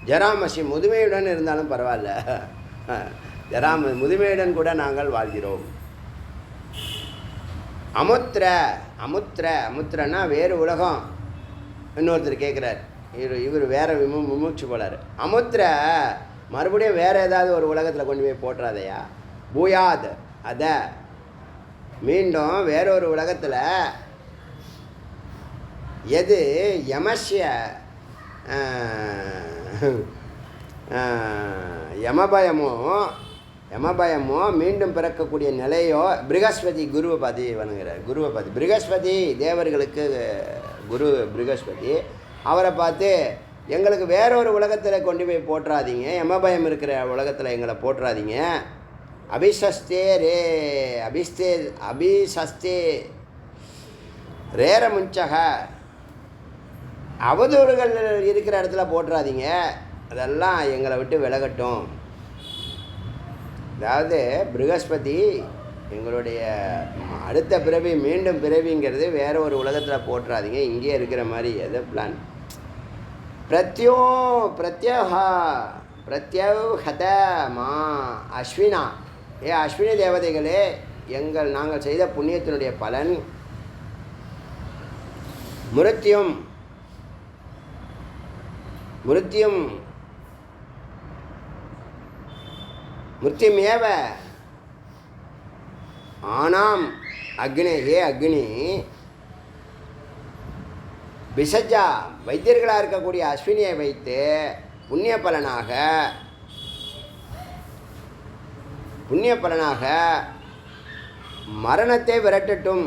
ஜராமசி முதுமையுடன் இருந்தாலும் பரவாயில்ல, முதுமையுடன் கூட நாங்கள் வாழ்கிறோம். அமுத்திர. அமுத்திரன்னா வேறு உலகம். இன்னொருத்தர் கேட்குறார், இவர் வேற விமுச்சு போலார். அமுத்திர மறுபடியும் வேறு ஏதாவது ஒரு உலகத்தில் கொண்டு போய் போட்டுறாதையா? பூயாத். அதை மீண்டும் வேறொரு உலகத்தில் எது யமஸ்ய யமபயமோ மீண்டும் பிறக்கக்கூடிய நிலையோ. பிருகஸ்பதி குருவை பதி வணங்குறார். குருவை பதி பிருகஸ்பதி தேவர்களுக்கு குரு பிருகஸ்பதி. அவரை பார்த்து எங்களுக்கு வேறொரு உலகத்தில் கொண்டு போய் போட்டுறாதீங்க, யமபயம் இருக்கிற உலகத்தில் எங்களை போட்டுறாதீங்க. அபிசஸ்தே ரேர முஞ்சக, அவதூறுகள் இருக்கிற இடத்துல போட்டுறாதீங்க, அதெல்லாம் எங்களை விட்டு விலகட்டும். அதாவது பிருகஸ்பதி எங்களுடைய அடுத்த பிறவி, மீண்டும் பிறவிங்கிறது வேறு ஒரு உலகத்தில் போட்டுறாதீங்க, இங்கே இருக்கிற மாதிரி எது பிளான். பிரத்யோஹத மா அஸ்வினா. அஸ்வினி தேவதைகளே, நாங்கள் செய்த புண்ணியத்தினுடைய பலன் மிருத்யுமேவ ஆனாம் அக்னி. அக்னி விசஜா. வைத்தியர்களாக இருக்கக்கூடிய அஸ்வினியை வைத்து புண்ணிய பலனாக மரணத்தை விரட்டட்டும்.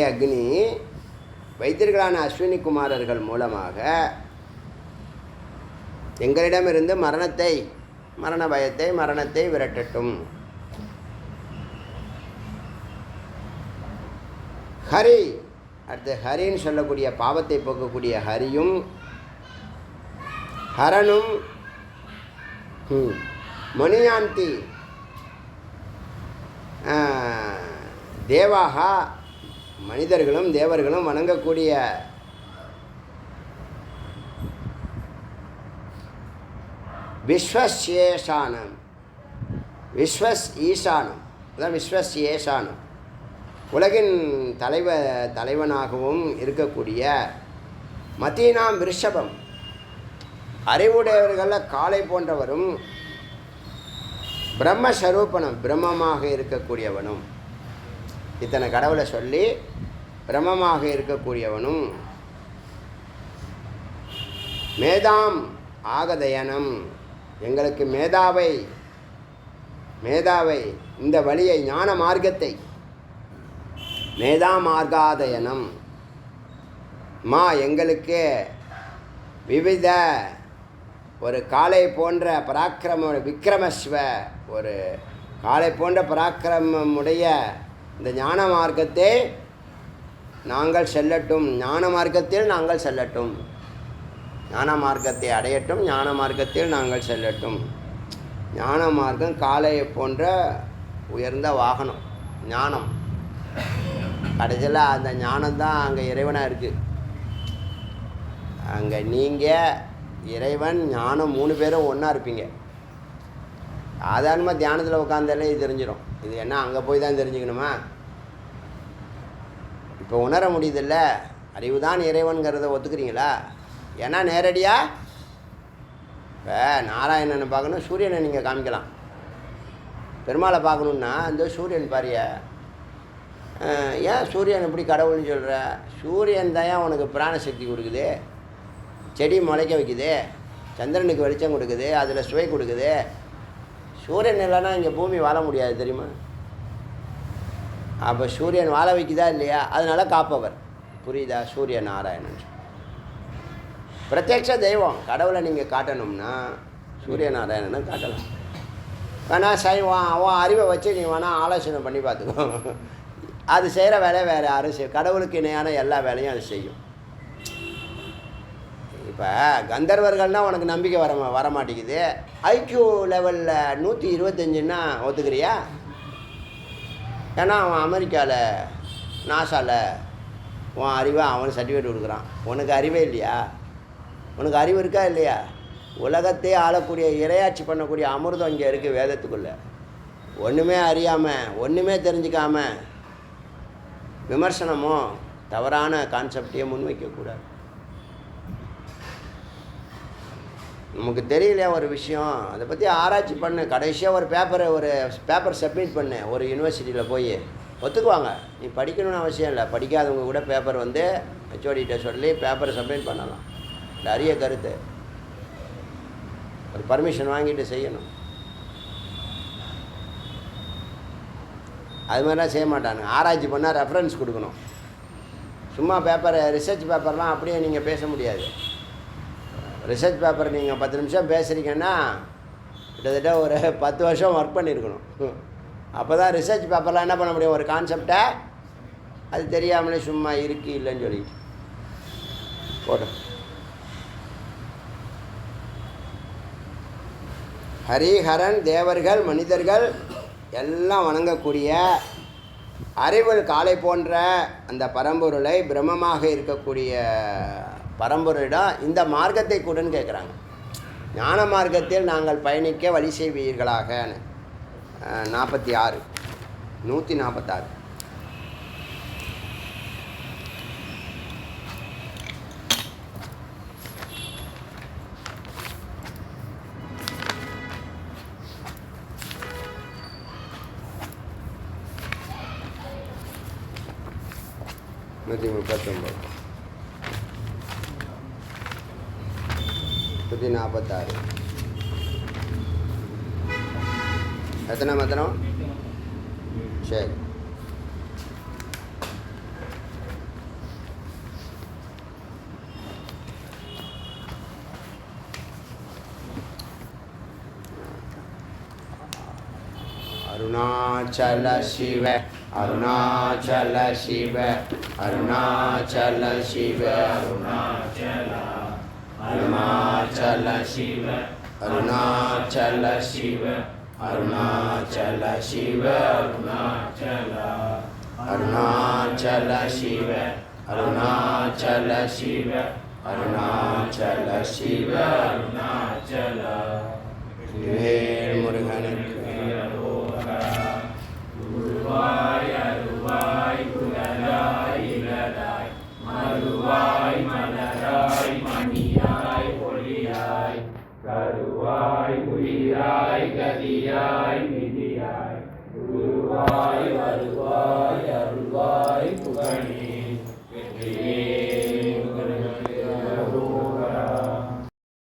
அக்னி வைத்தியர்களான அஸ்வினி குமாரர்கள் மூலமாக எங்களிடமிருந்து மரண பயத்தை, மரணத்தை விரட்டட்டும். ஹரி. அடுத்து ஹரின்னு சொல்லக்கூடிய பாவத்தை போக்கக்கூடிய ஹரியும் ஹரனும் மணியாந்தி தேவாகா. மனிதர்களும் தேவர்களும் வணங்கக்கூடிய விஸ்வசேஷானம். ஈசானம் அதான் விஸ்வசேஷானம். உலகின் தலைவனாகவும் இருக்கக்கூடிய மதீனாம் ரிஷபம். அறிவுடையவர்களில் காளை போன்றவரும், பிரம்மஸ்வரூபனம் பிரம்மமாக இருக்கக்கூடியவனும். இத்தனை கடவுளை சொல்லி பிரம்மமாக இருக்கக்கூடியவனும், மேதாம் ஆகதயனம். எங்களுக்கு மேதாவை இந்த வழியை, ஞான மார்க்கத்தை, மேதா மார்காதயனம். எங்களுக்கு விவித ஒரு காளை போன்ற விக்ரமஸ்வ, ஒரு காளை போன்ற பராக்கிரமமுடைய இந்த ஞான மார்க்கத்தை நாங்கள் செல்லட்டும். ஞான மார்க்கத்தில் நாங்கள் செல்லட்டும். ஞான மார்க்கத்தை அடையட்டும். ஞான மார்க்கத்தில் நாங்கள் செல்லட்டும். ஞான மார்க்கம் காளையை போன்ற உயர்ந்த வாகனம். ஞானம் கடைசியில் அந்த ஞானம்தான் அங்கே இறைவனாக இருக்குது. அங்கே நீங்கள், இறைவன், ஞானம் 3 பேரும் ஒன்றா இருப்பீங்க. சாதாரணமாக தியானத்தில் உட்காந்தாலே இது தெரிஞ்சிடும். இது என்ன அங்கே போய் தான் தெரிஞ்சுக்கணுமா? இப்போ உணர முடியுதில்ல. அறிவு தான் இறைவன்கிறத ஒத்துக்கிறீங்களா? ஏன்னா நேரடியாக இப்போ நாராயணனை பார்க்கணும், சூரியனை நீங்கள் காமிக்கலாம். பெருமாளை பார்க்கணுன்னா இந்த சூரியன் பாரிய, ஏன் சூரியன் எப்படி கடவுள்னு சொல்கிற? சூரியன் தான் உனக்கு பிராணசக்தி கொடுக்குது, செடி முளைக்க வைக்குது, சந்திரனுக்கு வெளிச்சம் கொடுக்குது, அதில் சுவை கொடுக்குது. சூரியன் இல்லைன்னா இங்கே பூமி வாழ முடியாது, தெரியுமா? அப்போ சூரியன் வாழ வைக்குதா இல்லையா? அதனால காப்பவர். புரியுதா? சூரிய நாராயணன் பிரத்யட்ச தெய்வம். கடவுளை நீங்கள் காட்டணும்னா சூரிய நாராயணனை காட்டலாம். வேணா அவன் அறிவை வச்சு நீ வேணால் ஆலோசனை பண்ணி பார்த்துக்கோ. அது செய்கிற வேலை வேறு யாரும் செய்யும். கடவுளுக்கு இணையான எல்லா வேலையும் அது செய்யும். இப்போ கந்தர்வர்கள்னால் உனக்கு நம்பிக்கை வர மாட்டேங்குது. ஐக்யூ லெவலில் 125ன்னா ஒத்துக்கிறியா? ஏன்னா அவன் அமெரிக்காவில் நாசாவில் உன் அறிவை அவன் சர்டிஃபிகேட் கொடுக்குறான். உனக்கு அறிவே இல்லையா? உனக்கு அறிவு இருக்கா இல்லையா? உலகத்தையே ஆளக்கூடிய இரையாட்சி பண்ணக்கூடிய அமிர்தம் இங்கே இருக்குது வேதத்துக்குள்ளே. ஒன்றுமே அறியாமல் ஒன்றுமே தெரிஞ்சுக்காமல் விமர்சனமோ தவறான கான்செப்டையும் முன்வைக்கக்கூடாது. நமக்கு தெரியலையா ஒரு விஷயம், அதை பற்றி ஆராய்ச்சி பண்ணு. கடைசியாக ஒரு பேப்பர் சப்மிட் பண்ணு ஒரு யூனிவர்சிட்டியில் போய், ஒத்துக்குவாங்க. நீ படிக்கணும்னு அவசியம் இல்லை. படிக்காதவங்க கூட பேப்பர் வந்து ஹெச்ஓடிகிட்ட சொல்லி பேப்பரை சப்மிட் பண்ணலாம். இந்த அரிய கருத்து ஒரு பர்மிஷன் வாங்கிட்டு செய்யணும். அது மாதிரிலாம் செய்ய மாட்டானுங்க. ஆராய்ச்சி பண்ணால் ரெஃபரன்ஸ் கொடுக்கணும். சும்மா ரிசர்ச் பேப்பர்லாம் அப்படியே நீங்கள் பேச முடியாது. ரிசர்ச் பேப்பர் நீங்கள் 10 நிமிஷம் பேசுகிறீங்கன்னா கிட்டத்தட்ட ஒரு 10 வருஷம் ஒர்க் பண்ணியிருக்கணும். அப்போ தான் ரிசர்ச் பேப்பர்லாம் என்ன பண்ண முடியும்? ஒரு கான்செப்டை அது தெரியாமலே சும்மா இருக்கு இல்லைன்னு சொல்லிட்டு போட்டோம். ஹரிஹரன் தேவர்கள் மனிதர்கள் எல்லாம் வணங்கக்கூடிய அறிவல் காலை போன்ற அந்த பரம்பொருளை பிரம்மமாக இருக்கக்கூடிய பரம்பொருளிடம் இந்த மார்க்கத்தை கூடன்னு கேட்குறாங்க. ஞான மார்க்கத்தில் நாங்கள் பயணிக்க வழி செய்வீர்களாக. 46 146. எத்தனை மந்திரம்? சரி. அருணாச்சல சிவ அருணாச்சல சிவ அருணாச்சல சிவ அருணாச்சல அருணாச்சல சிவ அருணாச்சல சிவ அருணாச்சல சிவ அருணாச்சல அருணாச்சல சிவ அருணாச்சல சிவ அருணாச்சல சிவ அருணாச்சல. வேல் முருகனுக்கு குருவாய் அருவாய் குலராய் இலராய் மறுவாய் மலராய் மணியாய்